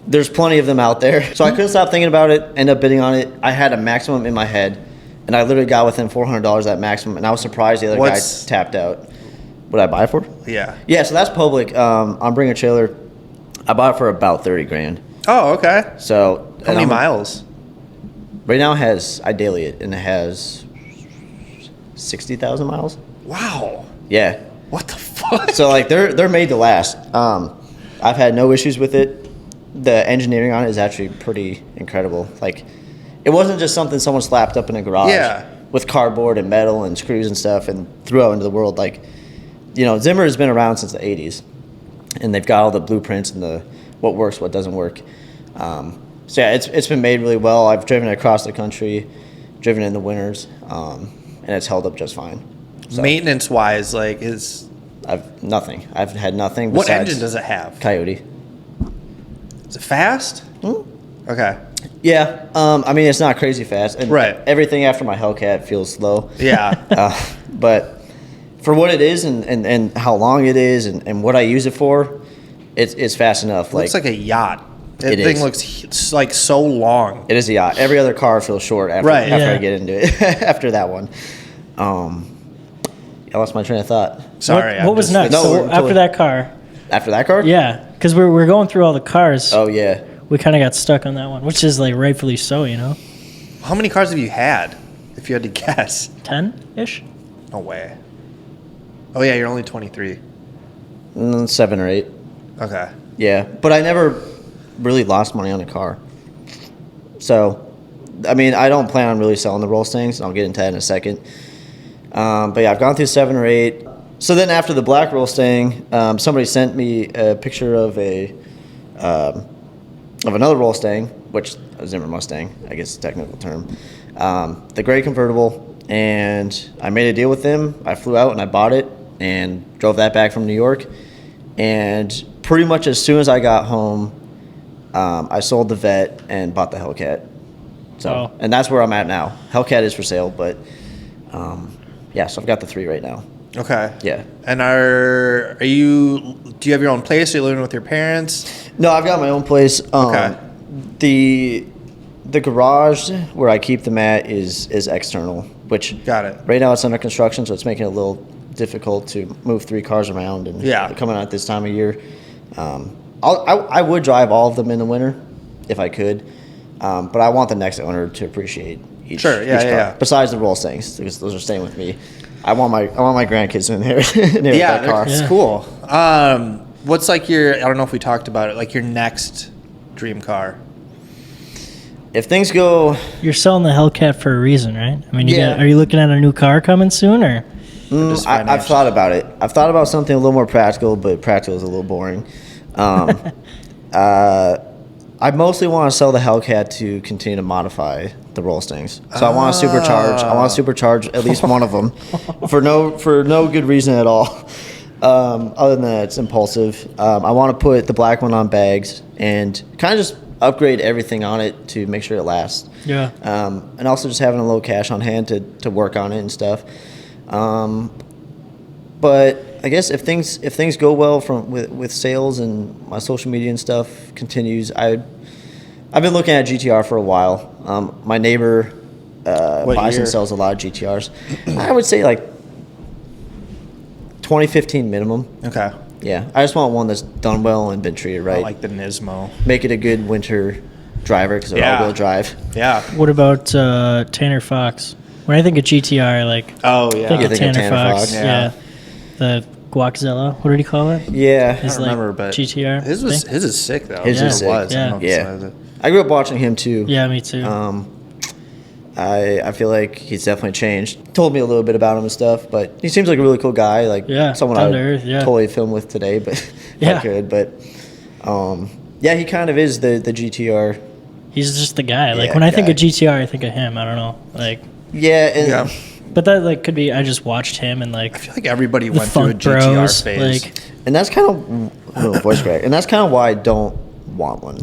there's plenty of them out there. So I couldn't stop thinking about it, ended up bidding on it. I had a maximum in my head, and I literally got within $400 of that maximum, and I was surprised the other guy tapped out. What did I buy it for? Yeah. Yeah, so that's public. On Bring a Trailer, I bought it for about 30 grand. Oh, okay. So How many miles? Right now it has, I daily it, and it has 60,000 miles. Wow. Yeah. What the fuck? So like they're made to last. I've had no issues with it. The engineering on it is actually pretty incredible. Like, it wasn't just something someone slapped up in a garage with cardboard and metal and screws and stuff and threw out into the world. Like, you know, Zimmer has been around since the 80s, and they've got all the blueprints and the what works, what doesn't work. So yeah, it's been made really well. I've driven it across the country, driven it in the winters, and it's held up just fine. So, Maintenance wise, like is I've had nothing. what besides engine does it have? Coyote. Is it fast? Okay. Yeah, I mean, it's not crazy fast. And Right. everything after my Hellcat feels slow. Yeah. But for what it is and how long it is and what I use it for, it's fast enough. Looks like a yacht. That It thing is. looks like so long. It is a yacht. Every other car feels short after, Right. after Yeah. I get into it. After that one. I lost my train of thought. Sorry. What was next? No, So we're after totally- that car, After that car? yeah, because we're going through all the cars. Oh, yeah. We kind of got stuck on that one, which is like rightfully so, you know, How many cars have you had? If you had to guess. 10-ish. No way. Oh yeah, you're only 23. 7 or 8. Okay. Yeah, but I never really lost money on a car. So, I mean, I don't plan on really selling the Rollstangs, and I'll get into that in a second. But yeah, I've gone through 7 or 8. So then after the black Rollstang, somebody sent me a picture of another Rollstang, which a Zimmer Mustang, I guess is the technical term. The gray convertible, and I made a deal with them. I flew out and I bought it and drove that back from New York. And pretty much as soon as I got home, I sold the Vet and bought the Hellcat. So, Oh. and that's where I'm at now. Hellcat is for sale, but yeah, so I've got the 3 right now. Okay. Yeah. And do you have your own place? Are you living with your parents? No, I've got my own place. Okay. The garage where I keep them at is external, which Got it. right now it's under construction, so it's making it a little difficult to move 3 cars around. And Yeah. coming out this time of year, I would drive all of them in the winter if I could, but I want the next owner to appreciate each, Sure, yeah, each car. yeah. Besides the Rollstangs, because those are staying with me. I want my grandkids in here. Inherit Yeah, that car. it's cool. What's like I don't know if we talked about it, like your next dream car? If things go, You're selling the Hellcat for a reason, right? I mean, Yeah. are you looking at a new car coming soon, or? Just I've financial? thought about it. I've thought about something a little more practical, but practical is a little boring. I mostly want to sell the Hellcat to continue to modify the Rollstangs. So I want to supercharge. I want to supercharge at least one of them for no good reason at all. Other than that, it's impulsive. I want to put the black one on bags and kind of just upgrade everything on it to make sure it lasts. Yeah. And also just having a little cash on hand to work on it and stuff. But I guess if things go well with sales and my social media and stuff continues, I've been looking at GTR for a while. My neighbor What buys year? and sells a lot of GTRs. I would say like 2015 minimum. Okay. Yeah, I just want one that's done well and been treated I right. like the Nismo. Make it a good winter driver because they're Yeah. all-wheel drive. Yeah. What about Tanner Fox? When I think of GTR, like Oh think yeah. You of think of Tanner Tanner Fox. Fox? Yeah. Yeah. The Guaczilla. What did he call it? Yeah, His, I don't remember, but GTR. His thing? is sick though. His is It sick, was. I yeah. don't know if Yeah. it's- I grew up watching him too. Yeah, me too. I feel like he's definitely changed. Told me a little bit about him and stuff, but he seems like a really cool guy. Like someone I down would to earth, totally film with today, but if Yeah. I could. But yeah, he kind of is the GTR. He's just the guy. Like Yeah, when I think guy. of GTR, I think of him. I don't know. Like, Yeah, and Yeah. but that like could be I just watched him and like I feel like everybody the went through a Funk GTR Bros. phase. Like, and that's kind of voice crack, and that's kind of why I don't want one.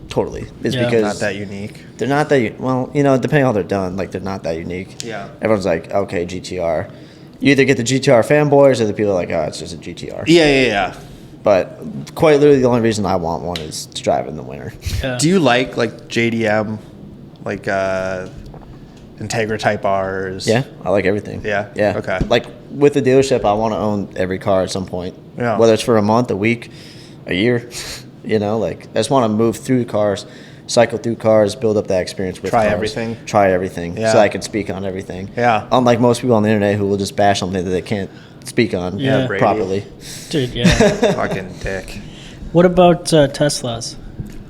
Totally, is Yeah. because Not that unique. they're not that. Well, you know, depending on how they're done, like they're not that unique. Yeah. Everyone's like, okay, GTR. You either get the GTR fanboys or the people are like, oh, it's just a GTR. Yeah. But quite literally, the only reason I want one is to drive in the winter. yeah. Do you like JDM, like Integra Type R's? Yeah, I like everything. Yeah? Yeah. Okay. Like with the dealership, I want to own every car at some point. Yeah. Whether it's for a month, a week, a year. You know, like I just want to move through cars, cycle through cars, build up that experience with Try cars. everything. Try everything. Yeah. So I can speak on everything. Yeah. Unlike most people on the internet who will just bash something that they can't speak on Yeah. Brady. properly. Dude, yeah. Fucking dick. What about Teslas?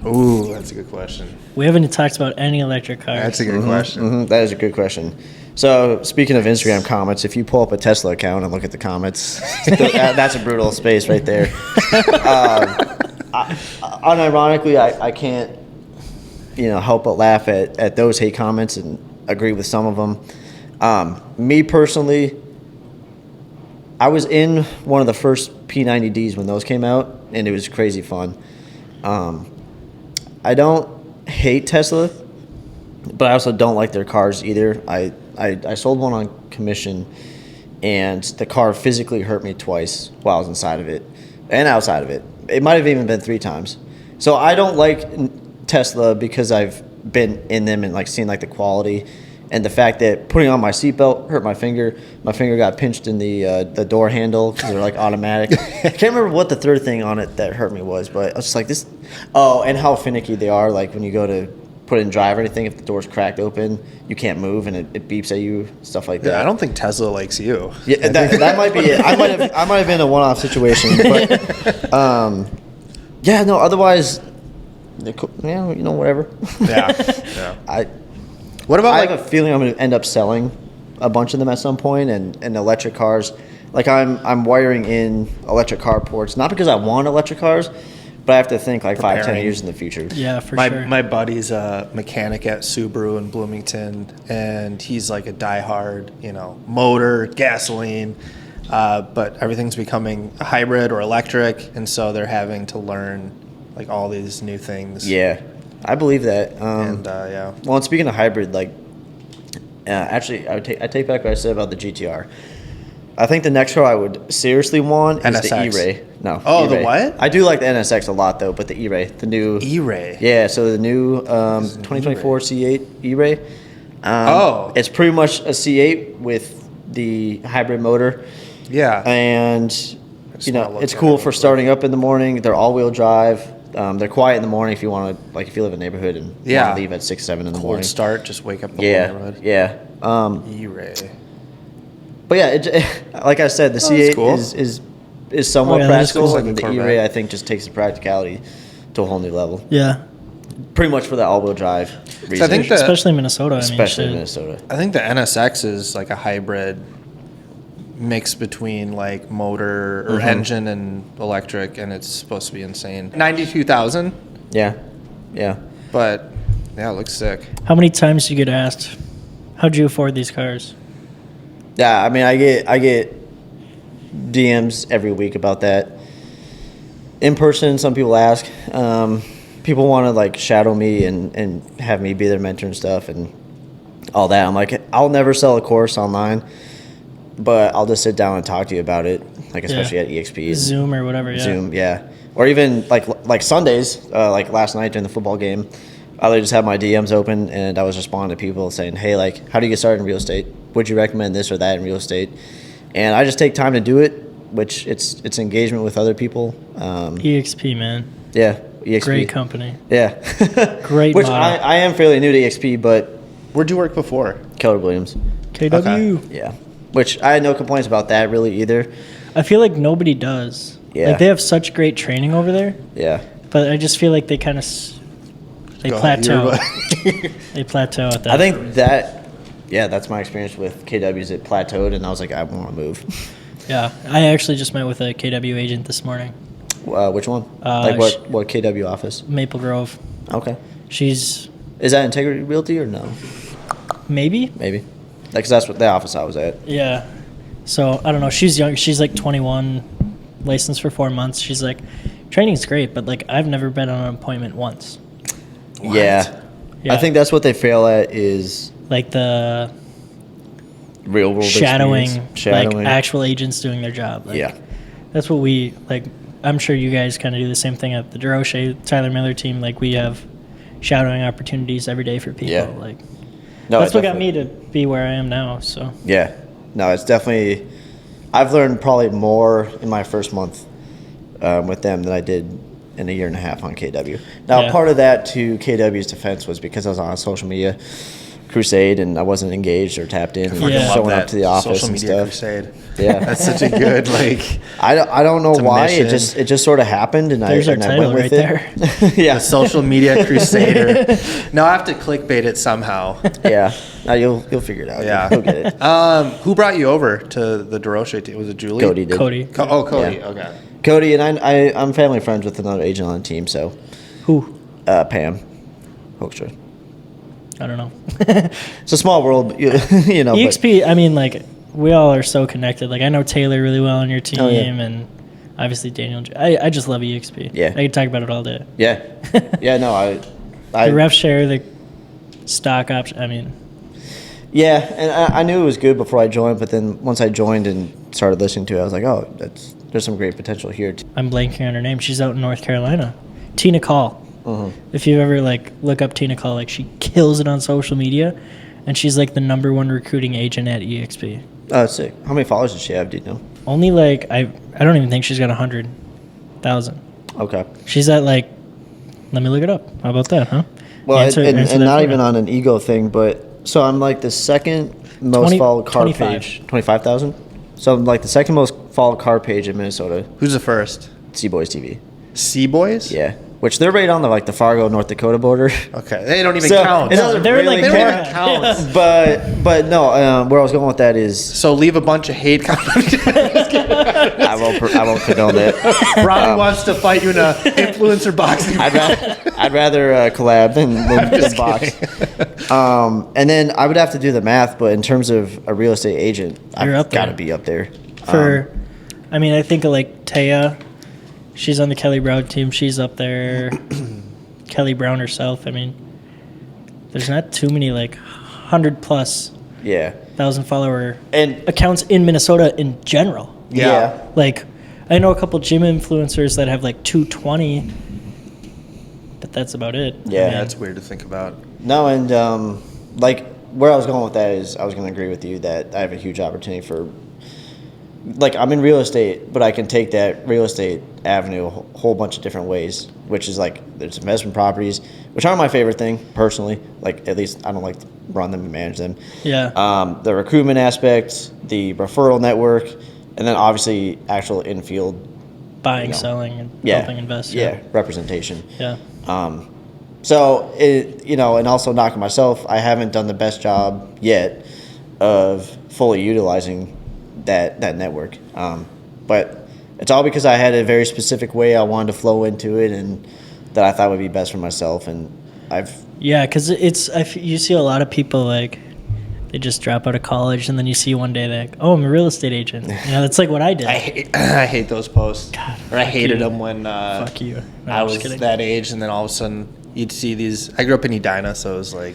Ooh, that's a good question. We haven't talked about any electric cars. That's a good question. Mhm, that is a good question. So, speaking of Instagram comments, if you pull up a Tesla account and look at the comments, that's a brutal space right there. Unironically, I can't, help but laugh at those hate comments and agree with some of them. Me personally, I was in one of the first P90Ds when those came out, and it was crazy fun. I don't hate Tesla, but I also don't like their cars either. I sold one on commission, and the car physically hurt me twice while I was inside of it and outside of it. It might have even been 3 times. So I don't like Tesla because I've been in them and like seen like the quality and the fact that putting on my seatbelt hurt my finger. My finger got pinched in the door handle because they're like automatic. I can't remember what the third thing on it that hurt me was, but I was just like this. Oh, and how finicky they are. Like when you go to put in drive or anything, if the door's cracked open, you can't move and it beeps at you, stuff like that. Yeah, I don't think Tesla likes you. Yeah, that might be it. I might have been a one-off situation, but yeah, no. Otherwise, whatever. Yeah. What about I like have a feeling I'm going to end up selling a bunch of them at some point, and electric cars. Like I'm wiring in electric car ports, not because I want electric cars, but I have to think like 5-10 Preparing. years in the future. Yeah, for my sure. my buddy's a mechanic at Subaru in Bloomington, and he's like a diehard, motor, gasoline, but everything's becoming a hybrid or electric, and so they're having to learn like all these new things. Yeah, I believe that. And yeah. Well, and speaking of hybrid, like, actually, I take back what I said about the GTR. I think the next car I would seriously want is the NSX. E-Ray. No. Oh, the E-Ray. what? I do like the NSX a lot, though, but the E-Ray, the new... E-Ray. Yeah, so the new 2024 C8 E-Ray. It's pretty much a C8 with the hybrid motor. Yeah. And, wanna look it's at cool it for real starting up in the morning. They're all-wheel drive. They're quiet in the morning if you want to, like, if you live in a neighborhood and want Yeah. to leave at 6, 7 in the Cold morning. start, just wake up the whole Yeah, neighborhood. yeah. E-Ray. But yeah, like I said, the that's C8 cool. is somewhat Oh, yeah, that is practical, cool. Like a and the Corvette. E-Ray I think just takes the practicality to a whole new level. yeah, Pretty much for that all-wheel drive reason. I think that- especially in Minnesota. especially in I mean, shit. Minnesota. I think the NSX is like a hybrid mix between like motor or engine and electric, and it's supposed to be insane. 92,000, Yeah, yeah. but yeah, it looks sick. How many times do you get asked, how'd you afford these cars? Yeah, I mean, I get DMs every week about that. In person, some people ask. People want to like shadow me and have me be their mentor and stuff and all that. I'm like, I'll never sell a course online, but I'll just sit down and talk to you about it, like especially at EXP. Zoom or whatever. Yeah. Zoom, yeah. Or even like Sundays, like last night during the football game, I just had my DMs open and I was responding to people saying, hey, like, how do you get started in real estate? Would you recommend this or that in real estate? And I just take time to do it, which it's engagement with other people. EXP, man. Yeah, EXP. Great company. Yeah. Great Which model. I am fairly new to EXP, but Where'd you work before? Keller Williams. KW. Yeah. Which I had no complaints about that really either. I feel like nobody does. Yeah. Like they have such great training over there, Yeah. but I just feel like they kind of They Go ahead, plateau. you're- They plateau at that. I think that, yeah, that's my experience with KWs. It plateaued, and I was like, I want to move. Yeah, I actually just met with a KW agent this morning. Which one? Like what KW office? Maple Grove. Okay. She's Is that Integrity Realty or no? maybe. Maybe. Because that's what the office I was at. Yeah. So I don't know. She's young. She's like 21, licensed for 4 months. She's like, training's great, but like I've never been on an appointment once. Yeah. Yeah. I think that's what they fail at is Like the real world shadowing, experience. Shadowing. like actual agents doing their job. Like, Yeah. That's what we like. I'm sure you guys kind of do the same thing at the DeRoche Tyler Miller team. Like we have shadowing opportunities every day for people. Yeah. Like No, that's it what got definitely- me to be where I am now. So Yeah. No, it's definitely. I've learned probably more in my first month with them than I did in a year and a half on KW. Now, Yeah. part of that to KW's defense was because I was on a social media crusade and I wasn't engaged or tapped in and Yeah. showing up to the office social and media stuff. crusade. Yeah. That's such a good like I don't know It's a why mission. it just sort of happened and There's I our and I title went with right it. yeah. the social media crusader. Now I have to clickbait it somehow. Yeah. Now you'll figure it out. Yeah. You'll get it. Who brought you over to the DeRoche team? Was it Julie? Cody did. Cody, Cody. Yeah. Okay. Cody and I'm family friends with another agent on the team, so who? Pam Hoekstra. I don't know. It's a small world, you know. but- EXP. I mean, like we all are so connected. Like I know Taylor really well on your team, Oh, yeah. and obviously Daniel. I just love EXP. Yeah. I could talk about it all day. Yeah, yeah. No, I The ref share, the stock option. I mean, yeah, and I knew it was good before I joined, but then once I joined and started listening to it, I was like, oh, there's some great potential here. I'm blanking on her name. She's out in North Carolina. Tina Call. Mm-hmm. If you ever like look up Tina Call, like she kills it on social media, and she's like the #1 recruiting agent at EXP. Oh, sick. How many followers does she have? Do you know? Only like I don't even think she's got 100,000. Okay. She's at like, let me look it up. How about that, huh? Well, Answer and that not for even me. on an ego thing, but so I'm like the second most 20 followed car 25. page. 25,000. So I'm like the second most followed car page in Minnesota. Who's the first? Seaboys TV. Sea Boys? Yeah. Which they're right on the Fargo, North Dakota border. Okay. They don't even So, count. it doesn't They're really like They don't count. even count. But no, where I was going with that is So leave a bunch of hate comments. I won't condone that. Robbie wants to fight you in a influencer boxing. I'd rather collab than box. And then I would have to do the math, but in terms of a real estate agent, You're I've up there. got to be up there. For, I mean, I think of like Taya. She's on the Kelly Brown team. She's up there. Kelly Brown herself. I mean, there's not too many like 100+ Yeah, 1,000 follower and accounts in Minnesota in general. yeah. Like, I know a couple gym influencers that have like 220, but that's about it. Yeah. I mean, That's weird to think about. No, and like where I was going with that is I was going to agree with you that I have a huge opportunity for. Like I'm in real estate, but I can take that real estate avenue a whole bunch of different ways, which is like there's investment properties, which aren't my favorite thing personally. Like at least I don't like to run them and manage them. yeah. The recruitment aspect, the referral network, and then obviously actual infield, Buying, you know, selling, and yeah, helping invest. yeah, representation. Yeah. So and also knocking myself, I haven't done the best job yet of fully utilizing that network. But it's all because I had a very specific way I wanted to flow into it, and that I thought would be best for myself. And Yeah, because you see a lot of people like they just drop out of college and then you see one day they're like, oh, I'm a real estate agent. You know, that's like what I did. I hate those posts. Or I hated you. them when Fuck you. No, I I'm was just kidding. that age, and then all of a sudden you'd see these. I grew up in Edina, so it was like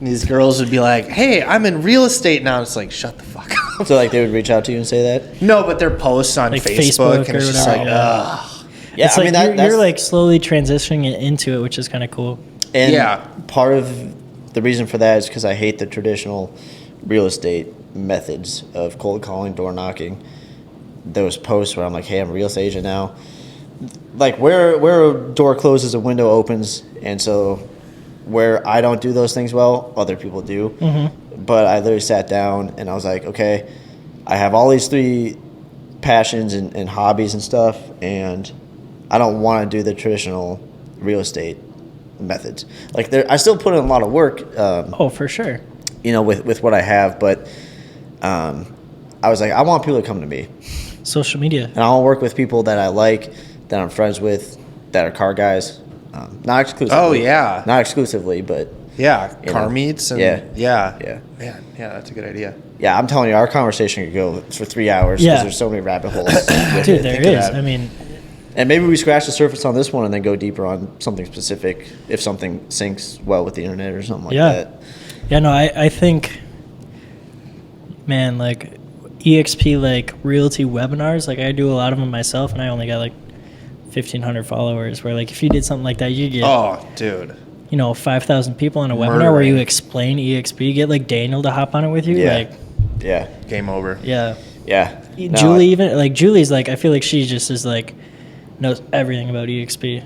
these girls would be like, "Hey, I'm in real estate now." It's like, shut the fuck up. so like they would reach out to you and say that. No, but their posts on Like Facebook, Facebook and it's or just whatever, like, yeah. ugh. Yeah, It's I like mean you're like slowly transitioning it into it, which is kind of cool. and Yeah. part of the reason for that is because I hate the traditional real estate methods of cold calling, door knocking. Those posts where I'm like, hey, I'm a real estate agent now. Like where a door closes, a window opens, and so where I don't do those things well, other people do. Mm-hmm. But I literally sat down and I was like, okay, I have all these 3 passions and hobbies and stuff, and I don't want to do the traditional real estate methods. Like I still put in a lot of work. Oh, for sure. With what I have, but I was like, I want people to come to me, Social media. and I want to work with people that I like, that I'm friends with, that are car guys. Not exclusively. Oh, yeah. Not exclusively, but Yeah, You car know. meets and Yeah. yeah. Yeah. Man, yeah, that's a good idea. yeah, I'm telling you, our conversation could go for 3 hours because Yeah. there's so many rabbit holes. with Dude, it. there think of is. that. I mean, And maybe we scratch the surface on this one and then go deeper on something specific if something syncs well with the internet or something like Yeah. that. yeah, no, I think, man, like EXP, like realty webinars, like I do a lot of them myself, and I only got like 1,500 followers. Where like if you did something like that, you get Oh, dude. 5,000 people on a webinar where you Murdering. explain EXP. You get like Daniel to hop on it with you. Yeah. Like, Yeah. Game over. yeah. Yeah. No, Julie even like Julie's like I feel like she just is like knows everything about EXP.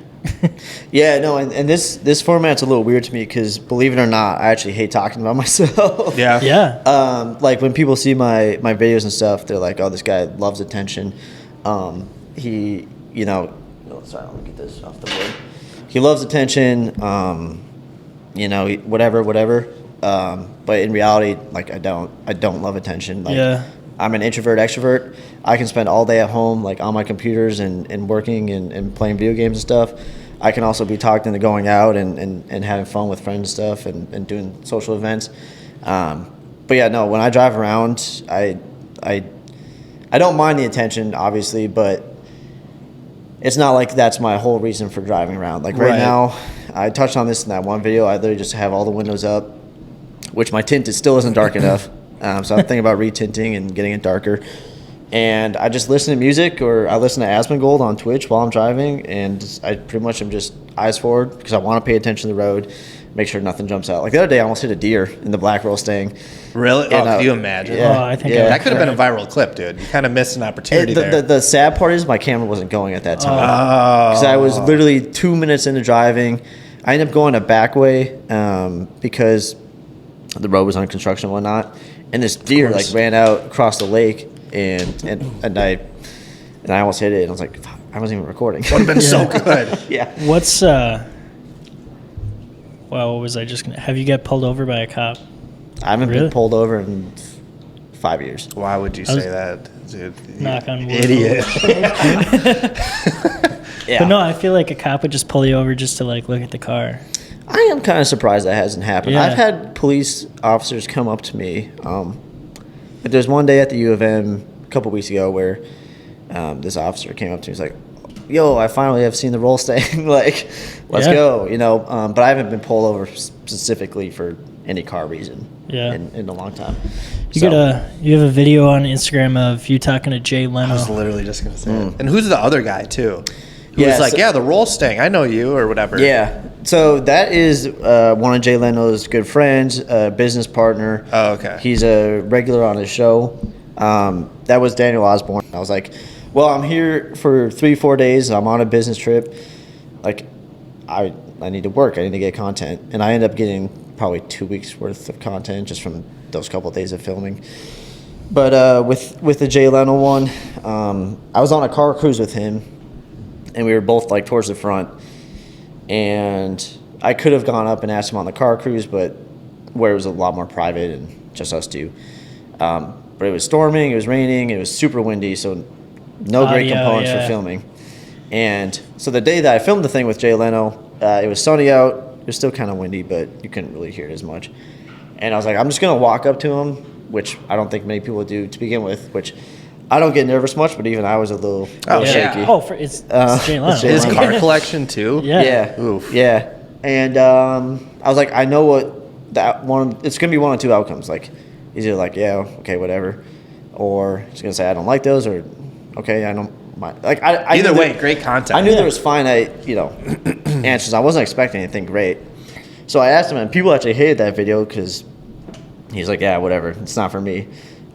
Yeah, no, and this format's a little weird to me because, believe it or not, I actually hate talking about myself. Yeah. Yeah. Like when people see my videos and stuff, they're like, "Oh, this guy loves attention." He, sorry, let me get this off the board. He loves attention. Whatever. But in reality, like I don't love attention. Like, Yeah. I'm an introvert extrovert. I can spend all day at home, like on my computers and working and playing video games and stuff. I can also be talked into going out and having fun with friends and stuff and doing social events. But yeah, no, when I drive around, I don't mind the attention, obviously, but it's not like that's my whole reason for driving around. Like right Right. now, I touched on this in that one video. I literally just have all the windows up, which my tint still isn't dark enough. So I'm thinking about retinting and getting it darker. And I just listen to music, or I listen to Asmongold on Twitch while I'm driving, and I pretty much am just eyes forward because I want to pay attention to the road, make sure nothing jumps out. Like the other day, I almost hit a deer in the Black Roll Stang. Really? And, Oh, could you imagine? Yeah, Oh, I think yeah. That could have been a viral clip, dude. You kind of missed an opportunity the, there. the sad part is my camera wasn't going at that time. Oh. Because I was literally 2 minutes into driving. I ended up going a back way because the road was under construction and whatnot. And this deer like ran out across the lake, and I almost hit it. And I was like, "Fuck, I wasn't even recording." Would have been so good. Yeah. What's well, what was I just gonna have you get pulled over by a cop? I haven't Really? been pulled over in 5 years. Why would you I was- say that, dude? You Knock on wood. Idiot. Yeah. But no, I feel like a cop would just pull you over just to like look at the car. I am kind of surprised that hasn't happened. Yeah. I've had police officers come up to me. Like there's one day at the U of M a couple weeks ago where this officer came up to me. He's like, "Yo, I finally have seen the roll stang. Like, let's Yeah. go." But I haven't been pulled over specifically for any car reason. Yeah. In a long time. You So, you have a video on Instagram of you talking to Jay I was Leno. literally just gonna say it. And who's the other guy too? Who Yeah, was like, so- yeah, the roll stang. I know you or whatever. Yeah. So that is one of Jay Leno's good friends, business partner. Oh, okay. He's a regular on his show. That was Daniel Osborne. I was like, well, I'm here for 3-4 days. I'm on a business trip. Like, I need to work. I need to get content. And I ended up getting probably 2 weeks worth of content just from those couple of days of filming. But with the Jay Leno one, I was on a car cruise with him, and we were both like towards the front. And I could have gone up and asked him on the car cruise, but where it was a lot more private and just us two. But it was storming, it was raining, it was super windy, so no great Audio, components yeah. for filming. And so the day that I filmed the thing with Jay Leno, it was sunny out. It was still kind of windy, but you couldn't really hear it as much. And I was like, I'm just going to walk up to him, which I don't think many people do to begin with, which I don't get nervous much, but even I was a little Oh, Yeah. shaky. Oh, it's Jay Leno. it's Jay His Leno. car collection too. Yeah. Yeah. Oof. Yeah. And I was like, I know what that one. It's gonna be one of two outcomes. Like, he's either like, yeah, okay, whatever, or he's gonna say I don't like those, or okay, I don't mind. Like, I Either knew way, there- great content. I knew Yeah. there was finite, answers. I wasn't expecting anything great. So I asked him, and people actually hated that video because he's like, yeah, whatever, it's not for me.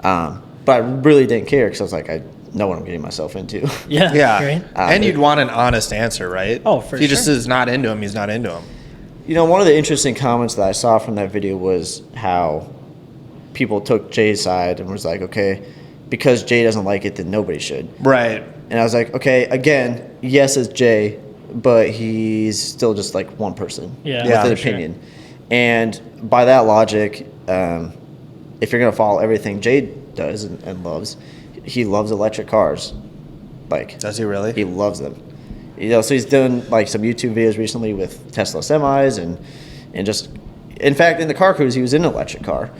But I really didn't care because I was like, I know what I'm getting myself into. Yeah. Yeah. Right? And you'd want an honest answer, right? Oh, for If he just sure. is not into him, he's not into him. One of the interesting comments that I saw from that video was how people took Jay's side and was like, okay, because Jay doesn't like it, then nobody should. Right. And I was like, okay, again, yes, it's Jay. but he's still just like one person Yeah. with Yeah, an for sure. opinion. And by that logic, if you're gonna follow everything Jade does and loves, he loves electric cars. Like, Does he really? he loves them. So he's done like some YouTube videos recently with Tesla semis and just, in fact, in the car cruise, he was in an electric car.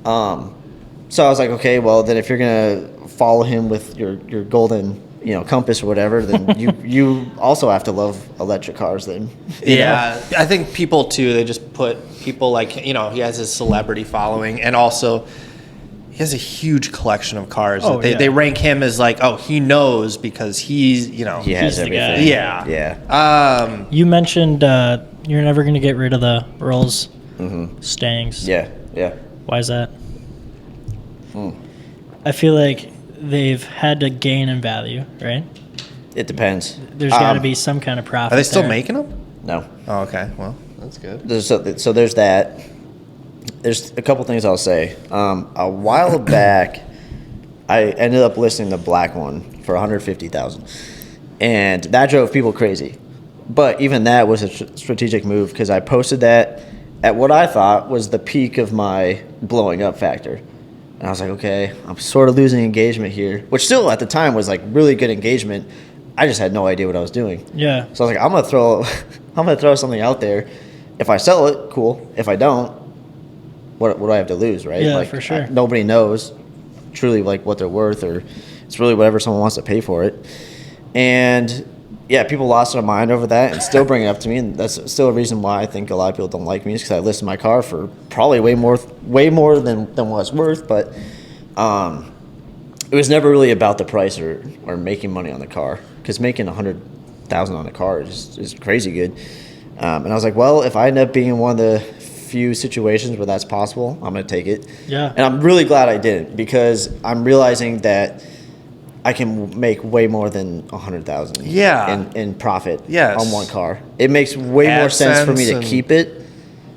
So I was like, okay, well then if you're gonna follow him with your golden compass or whatever, then you also have to love electric cars then. Yeah, I think people too. They just put people like he has his celebrity following, and also he has a huge collection of cars. Oh, yeah. They rank him as like, oh, he knows because he's He has the guy. everything. Yeah. Yeah. You mentioned you're never going to get rid of the Rolls Stangs. Yeah. Yeah. Why is that? I feel like they've had to gain in value, right? It depends. There's got to be some kind of profit. Are they still there. making them? No. Oh, okay. Well, that's good. So there's that. There's a couple things I'll say. A while back, I ended up listing the black one for $150,000, and that drove people crazy. But even that was a strategic move because I posted that at what I thought was the peak of my blowing up factor. And I was like, okay, I'm sort of losing engagement here, which still at the time was like really good engagement. I just had no idea what I was doing. Yeah. So I was like, I'm gonna throw something out there. If I sell it, cool. If I don't, what do I have to lose, right? Yeah, like, for sure. Nobody knows truly like what they're worth, or it's really whatever someone wants to pay for it. And yeah, people lost their mind over that and still bring it up to me, and that's still a reason why I think a lot of people don't like me is because I listed my car for probably way more than what it's worth. But it was never really about the price or making money on the car, because making $100,000 on a car is crazy good. And I was like, well, if I end up being in one of the few situations where that's possible, I'm going to take it. Yeah. And I'm really glad I didn't, because I'm realizing that I can make way more than $100,000 Yeah. in profit Yes. on one car. It makes way more sense for me AdSense to and- keep it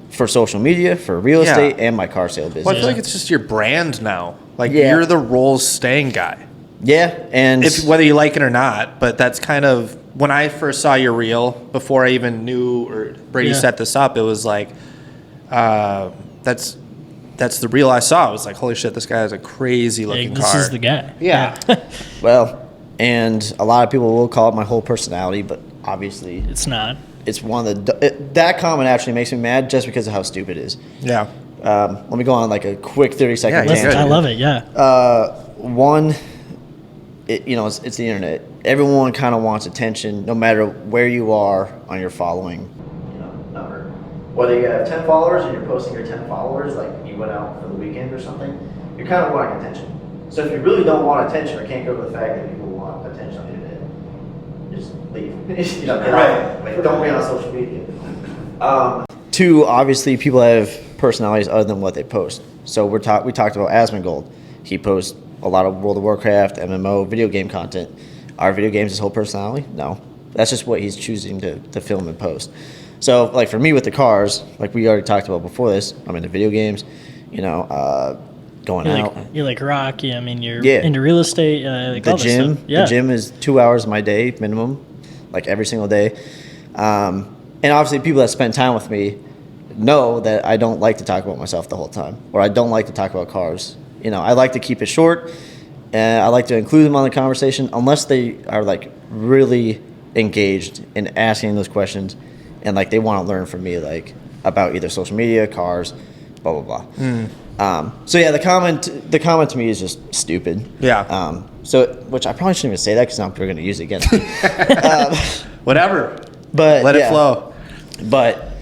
for social media, for real Yeah. estate, and my car sale business. Well, I feel like it's just your brand now. Like Yeah. you're the Rolls Stang guy. Yeah, and Whether you like it or not, but that's kind of when I first saw your reel, before I even knew or Brady Yeah. set this up, it was like that's the reel I saw. I was like, holy shit, this guy has a crazy looking Like, this car. is the guy. Yeah. well, and a lot of people will call it my whole personality, but obviously It's not. it's one of that comment actually makes me mad just because of how stupid it is. Yeah. Let me go on like a quick 30-second Yeah, tangent. good. I love it. Yeah. One, it's the internet. Everyone kind of wants attention, no matter where you are on your following number. Whether you have 10 followers and you're posting your 10 followers, like you went out for the weekend or something, you're kind of wanting attention. So if you really don't want attention or can't go to the fact that people want attention on the internet, just leave. Get out. Like, don't be on social media. Two, obviously, people have personalities other than what they post. So we talked about Asmongold. He posts a lot of World of Warcraft, MMO, video game content. Are video games his whole personality? No. That's just what he's choosing to film and post. So, like for me with the cars, like we already talked about before this, I'm into video games, going You're out. like, you're like Rocky. I mean, you're Yeah. into real estate. Like The all this gym, stuff. Yeah. the gym is 2 hours of my day minimum, like every single day. And obviously, people that spend time with me know that I don't like to talk about myself the whole time, or I don't like to talk about cars. I like to keep it short, and I like to include them on the conversation unless they are like really engaged in asking those questions, and like they want to learn from me, like about either social media, cars, blah blah blah. So yeah, the comment to me is just stupid. Yeah. Which I probably shouldn't even say that because now people are going to use it against me. Whatever. But Let it yeah. flow. But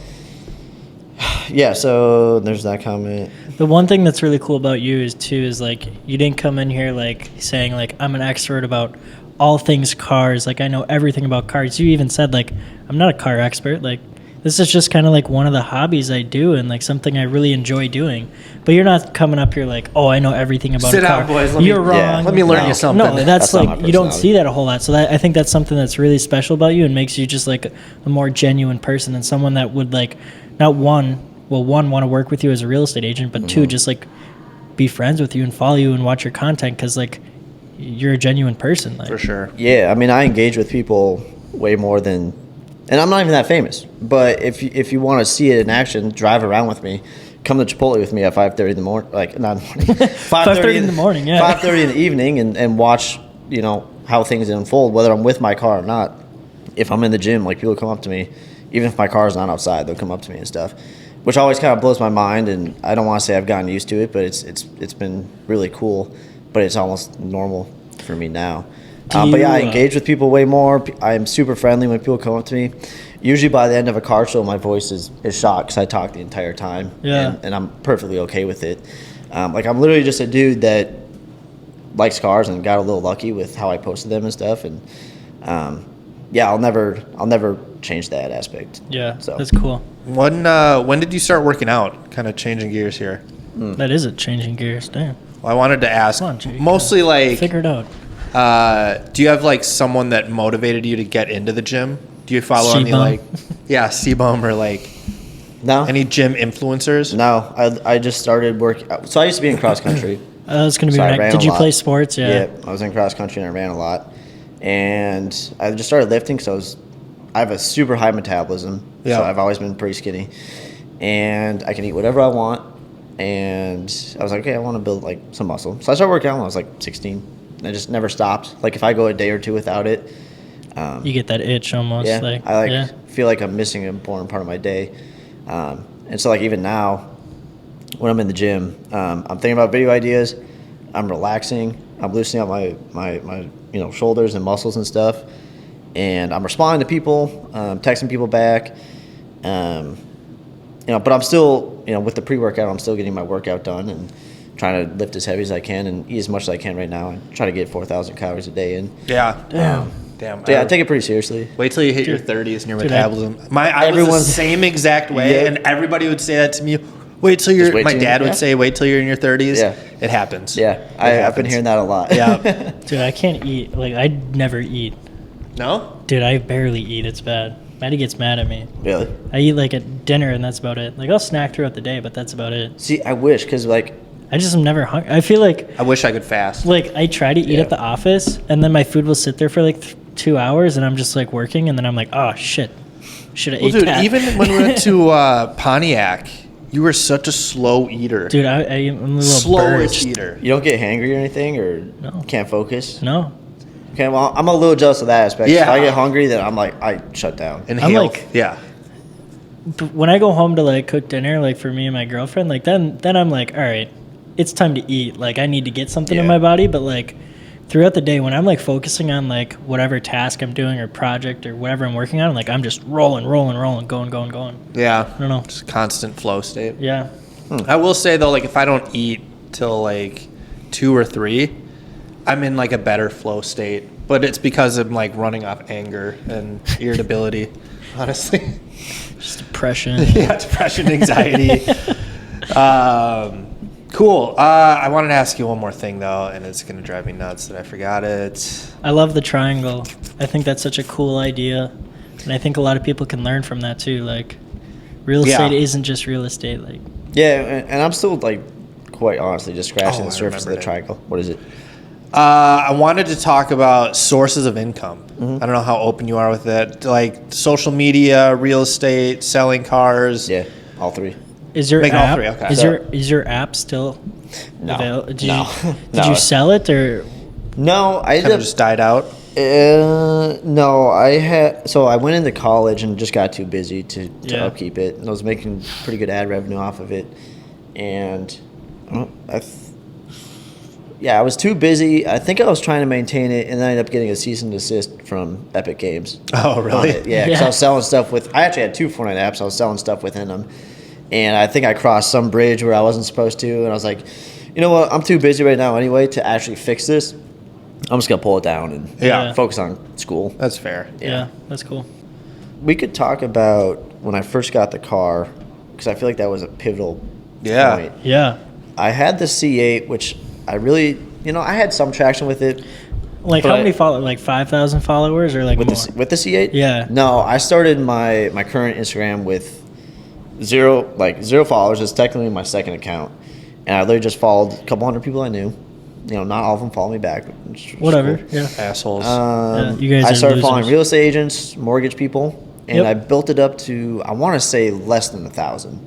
yeah, so there's that comment. The one thing that's really cool about you is like you didn't come in here like saying like I'm an expert about all things cars. Like I know everything about cars. You even said like I'm not a car expert. Like this is just kind of like one of the hobbies I do and like something I really enjoy doing. But you're not coming up here like, oh, I know everything about Sit a car. down, boys. You're wrong. yeah, Let me learn No. you something. No, That's that's not like my you don't personality. see that a whole lot. So I think that's something that's really special about you and makes you just like a more genuine person and someone that would like not one want to work with you as a real estate agent, but two, just like be friends with you and follow you and watch your content because like you're a genuine person. Like, For sure. Yeah, I mean, I engage with people way more than And I'm not even that famous. But if you want to see it in action, drive around with me. Come to Chipotle with me at 5:30 in the morning. Like, not in the morning. 5:30 in the morning, yeah. 5:30 in the evening and watch, how things unfold, whether I'm with my car or not. If I'm in the gym, like, people come up to me. Even if my car's not outside, they'll come up to me and stuff. Which always kind of blows my mind, and I don't want to say I've gotten used to it, but it's been really cool. But it's almost normal for me now. But yeah, I engage with people way more. I'm super friendly when people come up to me. Usually by the end of a car show, my voice is shot because I talk the entire time. Yeah. And I'm perfectly okay with it. Like, I'm literally just a dude that likes cars and got a little lucky with how I posted them and stuff. And yeah, I'll never change that aspect. Yeah, So that's cool. When did you start working out? Kind of changing gears here. That is it, changing gears. Damn. Well, I wanted to ask, Come on, Jake. mostly like, Figure it out. do you have like someone that motivated you to get into the gym? Do you follow any C-Bum. like, yeah, C-Bum or like no, any gym influencers? no, I just started working. So I used to be in cross country. That's going to be So I right. ran Did a you lot. play sports? Yeah. I was in cross country and I ran a lot. And I just started lifting because I have a super high metabolism. Yeah. So I've always been pretty skinny. And I can eat whatever I want. And I was like, okay, I want to build like some muscle. So I started working out when I was like 16. And I just never stopped. Like, if I go a day or two without it, You get that itch almost. yeah, Like, I yeah. feel like I'm missing an important part of my day. And so, like, even now, when I'm in the gym, I'm thinking about video ideas. I'm relaxing. I'm loosening up my shoulders and muscles and stuff. And I'm responding to people, texting people back. But I'm still, with the pre-workout, I'm still getting my workout done and trying to lift as heavy as I can and eat as much as I can right now and try to get 4,000 calories a day in. Yeah. Damn. Damn. So yeah, I take it pretty seriously. Wait till you hit your 30s and your Dude, metabolism. I was Everyone's- the same exact way, Yeah. and everybody would say that to me. Wait till you're. Just wait My till- dad would yeah. say, "Wait till you're in your 30s." Yeah. It happens. Yeah, It I've been happens. hearing that a lot. Yeah. Dude, I can't eat. Like, I never eat. No. Dude, I barely eat. It's bad. Maddie gets mad at me. Really? I eat like at dinner and that's about it. Like, I'll snack throughout the day, but that's about it. See, I wish, because, like, I just am never hungry. I feel like I wish I could fast. I try to eat Yeah. at the office and then my food will sit there for like 2 hours and I'm just like working and then I'm like, oh shit, should have Well, ate dude, that. even when we went to Pontiac, you were such a slow eater. Dude, I'm a little Slowest burst. eater. you don't get hangry or anything, or No. can't focus? No, Okay, well, I'm a little jealous of that aspect. Yeah. If I get hungry, then I'm like, I shut down. Inhale. like- yeah. but when I go home to like cook dinner, like for me and my girlfriend, like then I'm like, all right, it's time to eat. Like I need to get something in Yeah. my body. But like throughout the day, when I'm like focusing on like whatever task I'm doing or project or whatever I'm working on, like I'm just rolling, going. Yeah. I don't know. Just constant flow state. Yeah. I will say though, like if I don't eat till like 2 or 3, I'm in like a better flow state. But it's because I'm like running off anger and irritability, honestly. Just depression. Yeah, depression, anxiety. Cool. I wanted to ask you one more thing though, and it's gonna drive me nuts that I forgot it. I love the triangle. I think that's such a cool idea. And I think a lot of people can learn from that too. Like real Yeah. estate isn't just real estate. Like Yeah, and I'm still, like, quite honestly just scratching Oh, the I surface of the remembered it. triangle. What is it? I wanted to talk about sources of income. Mm-hmm. I don't know how open you are with it, like social media, real estate, selling cars. Yeah, all three. is your Make all app three, okay. is your app still No. available? Did No. did No. you sell it or No, I Kind ended of up. just died out. No, I went into college and just got too busy to Yeah. upkeep it. And I was making pretty good ad revenue off of it. And I was too busy. I think I was trying to maintain it, and then I ended up getting a cease and desist from Epic Games. Oh, on really? it. Yeah, because I was selling stuff with. I actually had 2 Fortnite apps. I was selling stuff within them, and I think I crossed some bridge where I wasn't supposed to. And I was like, you know what? I'm too busy right now anyway to actually fix this. I'm just gonna pull it down and Yeah. focus on school. That's fair. yeah, that's cool. We could talk about when I first got the car, because I feel like that was a pivotal Yeah. point. Yeah. I had the C8, which I really, I had some traction with it. Like But how I- many follow? Like 5,000 followers or like With more? the C8? Yeah. No, I started my current Instagram with zero followers. It's technically my second account, and I literally just followed a couple hundred people I knew. Not all of them follow me back. which was Whatever. cool. Yeah. Assholes. Yeah, you guys I are started following losers. real estate agents, mortgage people, and Yep. I built it up to, I want to say, less than 1,000,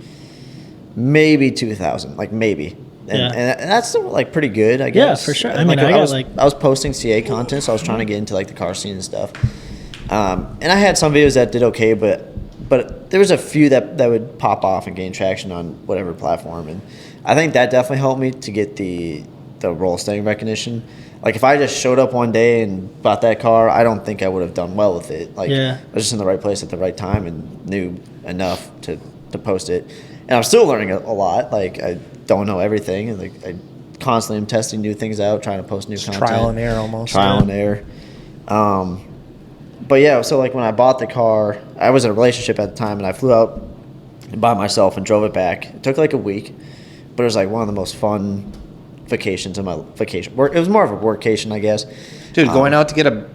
maybe 2,000, like maybe. And, Yeah. and that's still like pretty good, I Yeah, guess. for sure. I And, mean, I got, I was posting CA content, so I was trying to get into like the car scene and stuff. And I had some videos that did okay, but there was a few that would pop off and gain traction on whatever platform, and I think that definitely helped me to get the roll staying recognition. Like if I just showed up one day and bought that car, I don't think I would have done well with it. Like Yeah. I was just in the right place at the right time and knew enough to post it. And I'm still learning a lot. Like I don't know everything, and like I constantly am testing new things out, trying to post new content. Trial and error almost. Trial and error. But yeah, so like when I bought the car, I was in a relationship at the time, and I flew out by myself and drove it back. It took like a week, but it was like one of the most fun vacations in my vacation. Work. It was more of a workation, I guess. Dude, going out to get a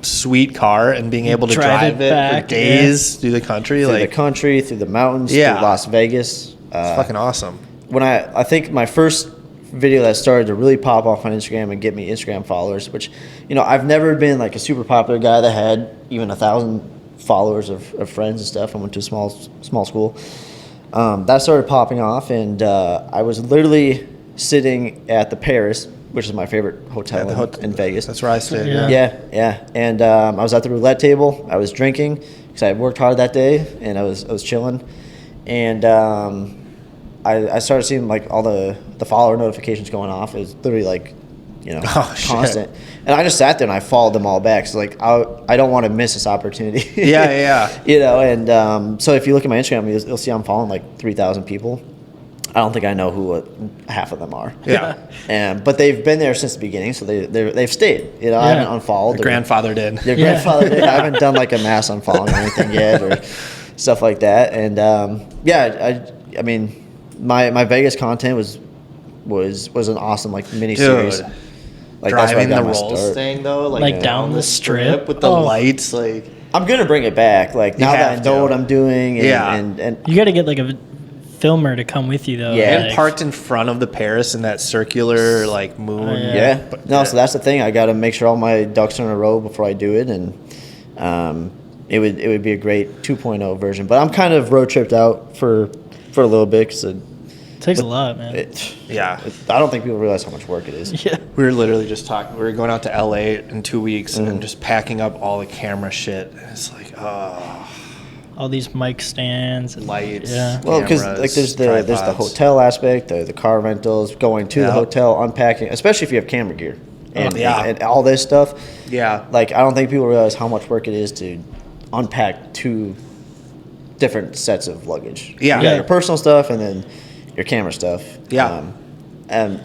sweet car and being able to Drive drive it it back, for days through the country, Through like the country, through the mountains, Yeah. through Las Vegas. it's fucking awesome. When I think my first video that started to really pop off on Instagram and get me Instagram followers, which, I've never been like a super popular guy that had even 1,000 followers of friends and stuff. I went to a small school. That started popping off, and I was literally sitting at the Paris, which is my favorite hotel in Vegas. That's where I stayed. Yeah. Yeah. Yeah. And I was at the roulette table. I was drinking because I had worked hard that day, and I was chilling. And I started seeing like all the follower notifications going off. It was literally like, Oh, shit. constant. And I just sat there and I followed them all back. So like I don't want to miss this opportunity. Yeah. And so if you look at my Instagram, you'll see I'm following like 3,000 people. I don't think I know who half of them are. Yeah. But they've been there since the beginning, so they've stayed. I Yeah. haven't unfollowed. The grandfather did. Their Yeah. grandfather did. I haven't done like a mass unfollowing or anything yet, or stuff like that. And I mean, my Vegas content was an awesome like mini series. Dude. Like that's where I Driving got the my rolls start. thing though, Like down the strip? with the Oh. lights, like I'm gonna bring it back. Like now that I have know to. what I'm doing, and, Yeah. and You got to get like a filmer to come with you though. Yeah. and like, parked in front of the Paris in that circular like moon. Oh, yeah. yeah. But- No, so that's the thing. I got to make sure all my ducks are in a row before I do it, and it would be a great 2.0 version. But I'm kind of road tripped out for a little bit because it takes a lot, man. Yeah. I don't think people realize how much work it is. Yeah. We were literally just talking. We were going out to LA in 2 weeks Mm-hmm. and just packing up all the camera shit. It's like, oh, All these mic stands and lights. Yeah. Well, because cameras, like there's the tripods. hotel aspect, the car rentals, going to the Yeah. hotel, unpacking, especially if you have camera gear and, yeah. and all this stuff. Yeah. Like I don't think people realize how much work it is to unpack 2 different sets of luggage. Yeah. You got Yeah. your personal stuff and then your camera stuff. Yeah. And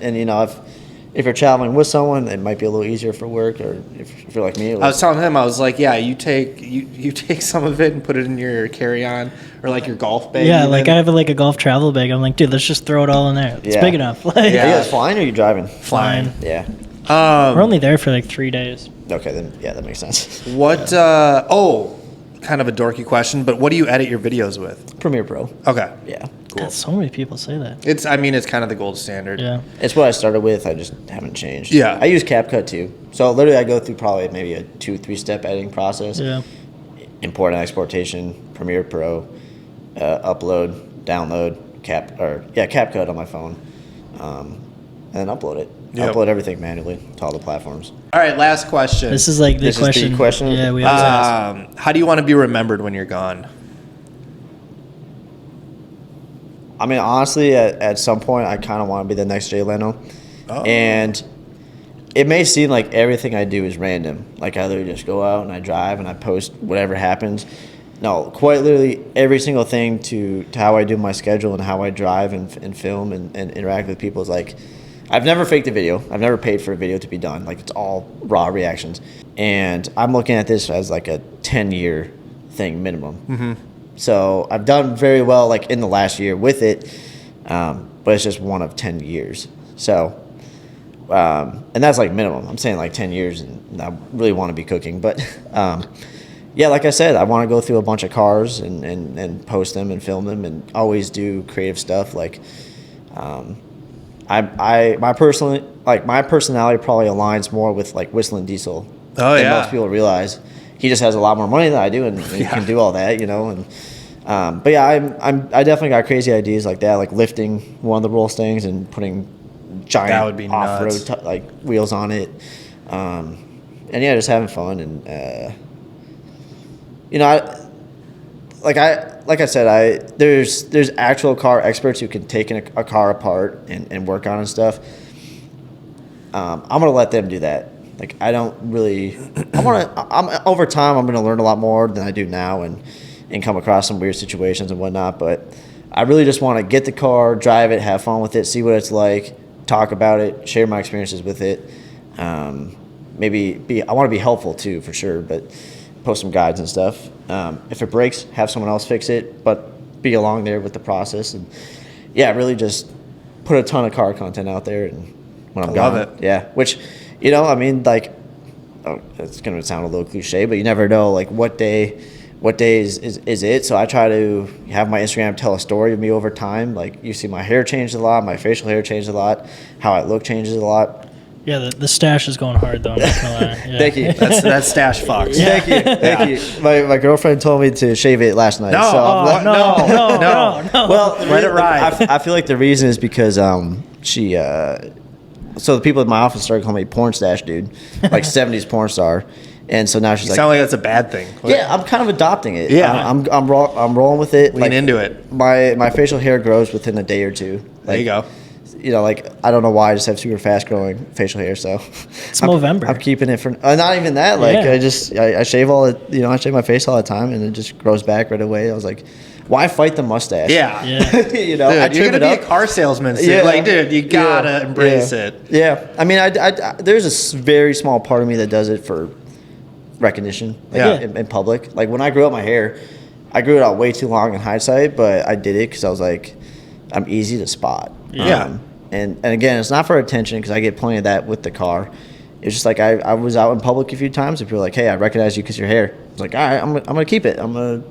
if you're traveling with someone, it might be a little easier for work, or if you're like me. I was telling him, I was like, yeah, you take some of it and put it in your carry-on or like your golf bag. Yeah, even. like I have like a golf travel bag. I'm like, dude, let's just throw it all in there. It's Yeah. big enough. Like, Are you Yeah. guys flying or are you driving? fine. Yeah. We're only there for like 3 days. Okay, then yeah, that makes sense. What? Kind of a dorky question, but what do you edit your videos with? Premiere Pro. Okay. Yeah. Cool. God, so many people say that. It's kind of the gold standard. Yeah. It's what I started with. I just haven't changed. Yeah. I use CapCut too. So literally, I go through probably maybe a 2-3 step editing process. Yeah. Import and exportation, Premiere Pro, upload, download, CapCut on my phone, and then upload it. Yep. Upload everything manually to all the platforms. All right, last question. This is like the This is the question. question? Yeah, we always ask. How do you want to be remembered when you're gone? I mean, honestly, at some point, I kind of want to be the next Jay Leno. Oh. And it may seem like everything I do is random. Like I literally just go out and I drive and I post whatever happens. No, quite literally every single thing to how I do my schedule and how I drive and film and interact with people is like, I've never faked a video. I've never paid for a video to be done. Like it's all raw reactions. And I'm looking at this as like a 10-year thing minimum. Mm-hmm. So I've done very well like in the last year with it, but it's just one of 10 years. So, and that's like minimum. I'm saying like 10 years, and I really want to be cooking. But yeah, like I said, I want to go through a bunch of cars and post them and film them and always do creative stuff. Like my personality probably aligns more with like Whistling Diesel Oh, than yeah. most people realize. he just has a lot more money than I do, and he can do all that, you know. And but yeah, I definitely got crazy ideas like that, like lifting one of the roll stings and putting giant That would be off nuts. road like wheels on it, and yeah, just having fun. And you know, like I said, there's actual car experts who can take a car apart and work on it and stuff. I'm gonna let them do that. Like I don't really. I'm over time. I'm gonna learn a lot more than I do now, and come across some weird situations and whatnot. But I really just want to get the car, drive it, have fun with it, see what it's like, talk about it, share my experiences with it. Maybe I want to be helpful too, for sure, but post some guides and stuff. If it breaks, have someone else fix it, but be along there with the process. And yeah, really just put a ton of car content out there. And when I'm love gone, it. yeah. Which, you know, I mean, like, it's gonna sound a little cliche, but you never know, like, what day is it. So I try to have my Instagram tell a story of me over time. Like, you see my hair changed a lot, my facial hair changed a lot, how I look changes a lot. Yeah, the stash is going hard though. I'm not gonna lie. Yeah. Thank you. That's stash fucks. Thank you. My girlfriend told me to shave it last night. No, so I'm what? like, No. well, Let it ride. I feel like the reason is because she so the people in my office started calling me porn stash dude, like 70s porn star, and so now she's You like, sound like that's a bad thing. yeah, I'm kind of adopting it. Yeah. I'm rolling with it. Lean into it. My facial hair grows within a day or two. There you go. You know, like, I don't know why I just have super fast growing facial hair, so It's Movember. I'm keeping it for not even that. Like, Yeah. I shave I shave my face all the time, and it just grows back right away. I was like, why fight the mustache? Yeah. Yeah. You know, I Dude, you're trim gonna it be up. a car salesman soon. Yeah. Like, dude, you gotta embrace Yeah. it. Yeah, I mean, I there's a very small part of me that does it for recognition, like, Yeah. in public. Like, when I grew out my hair, I grew it out way too long in hindsight, but I did it because I was like, I'm easy to spot. Yeah. And again, it's not for attention because I get plenty of that with the car. It's just like I was out in public a few times. And people were like, hey, I recognize you because your hair. I was like, all right, I'm gonna keep it. I'm gonna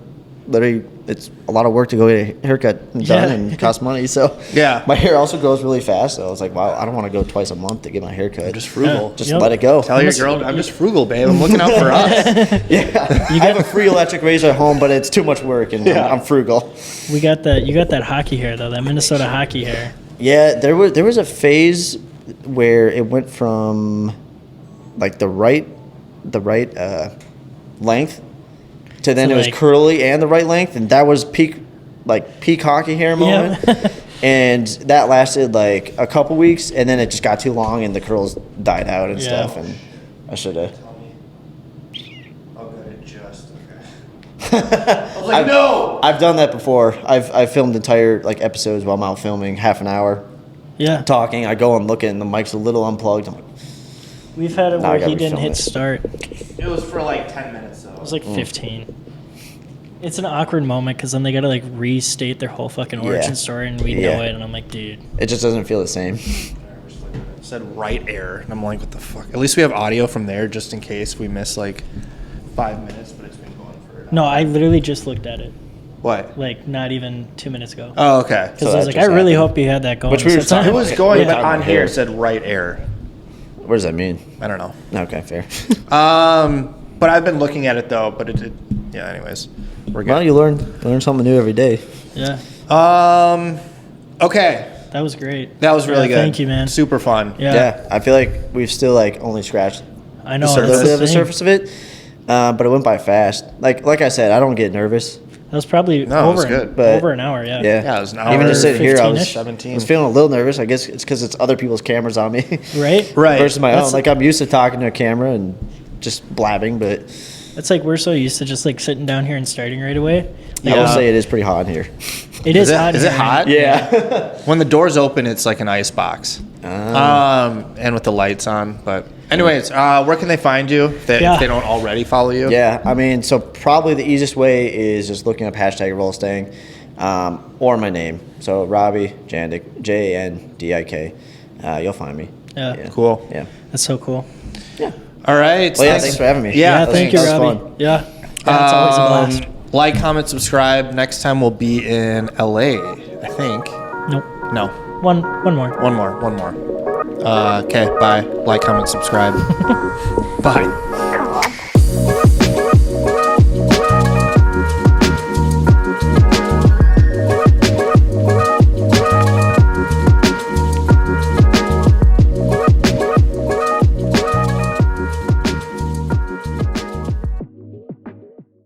literally. It's a lot of work to go get a haircut done Yeah. and cost money. So Yeah. my hair also grows really fast. So I was like, wow, I don't want to go twice a month to get my hair cut. Just frugal. Just Yep. let it go. Tell your girl, I'm just frugal, babe. I'm looking out for us. Yeah, I have a free electric razor at home, but it's too much work, and I'm frugal. You got that hockey hair though, that Minnesota hockey hair. Yeah, there was a phase where it went from like the right length to then To, it was like- curly and the right length, and that was peak hockey hair moment. And that lasted like a couple weeks, and then it just got too long, and the curls died out and Yeah. stuff. And I should have. I was like, no. I've done that before. I've filmed entire like episodes while I'm out filming, half an hour Yeah. talking. I go and look at it, and the mic's a little unplugged. I'm like, We've had it Now I where gotta he didn't refilm hit it. start. It was for like 10 minutes, though. It was like 15. It's an awkward moment because then they got to like restate their whole fucking origin Yeah. story, and we Yeah. know it. And I'm like, dude. it just doesn't feel the same. It said right air. And I'm like, what the fuck? At least we have audio from there just in case we miss like 5 minutes, but it's been going for. No, I literally just looked at it What? like not even 2 minutes ago. Oh, okay. Because So I was that like, just I really happened. hope you had that going. Which we were So it's talking It not- was going, Yeah. but on here Here. it said right air. What does that mean? I don't know. Okay, fair. But I've been looking at it though, but it yeah, anyways. We're Well, good. you learn something new every day. Yeah, Okay. that was great. That was really Yeah, good. Thank you, man. Super fun. Yeah, Yeah, I feel like we've still like only scratched I know. a That's little bit of the thing. surface of it, but it went by fast. Like I said, I don't get nervous. That was probably No, it was over, good, but- over an hour. Yeah. Yeah, Yeah, it was an hour Even just sitting here, I was 15-ish. 17. feeling a little nervous. I guess it's because it's other people's cameras on me Right. Right. versus my That's- own. Like, I'm used to talking to a camera and just blabbing, but It's like we're so used to just like sitting down here and starting right away. I will say it is pretty hot in here. It is it- hot. is in it here, hot? man. Yeah. When the doors open, it's like an ice box. And with the lights on. But anyways, where can they find you if they, Yeah. if they don't already follow you? Yeah, I mean, so probably the easiest way is just looking up hashtag Rollstang or my name. So Robbie Jandik, Jandik. You'll find me. Yeah. Cool. Yeah. That's so cool. All right. Well, yeah, thanks for having me. Yeah, Yeah. thank you, that was Robbie. fun. Yeah. Yeah, it's always a blast. Like, comment, subscribe. Next time we'll be in LA, I think. Nope. No. One more. One more. Okay, bye. Like, comment, subscribe. Bye.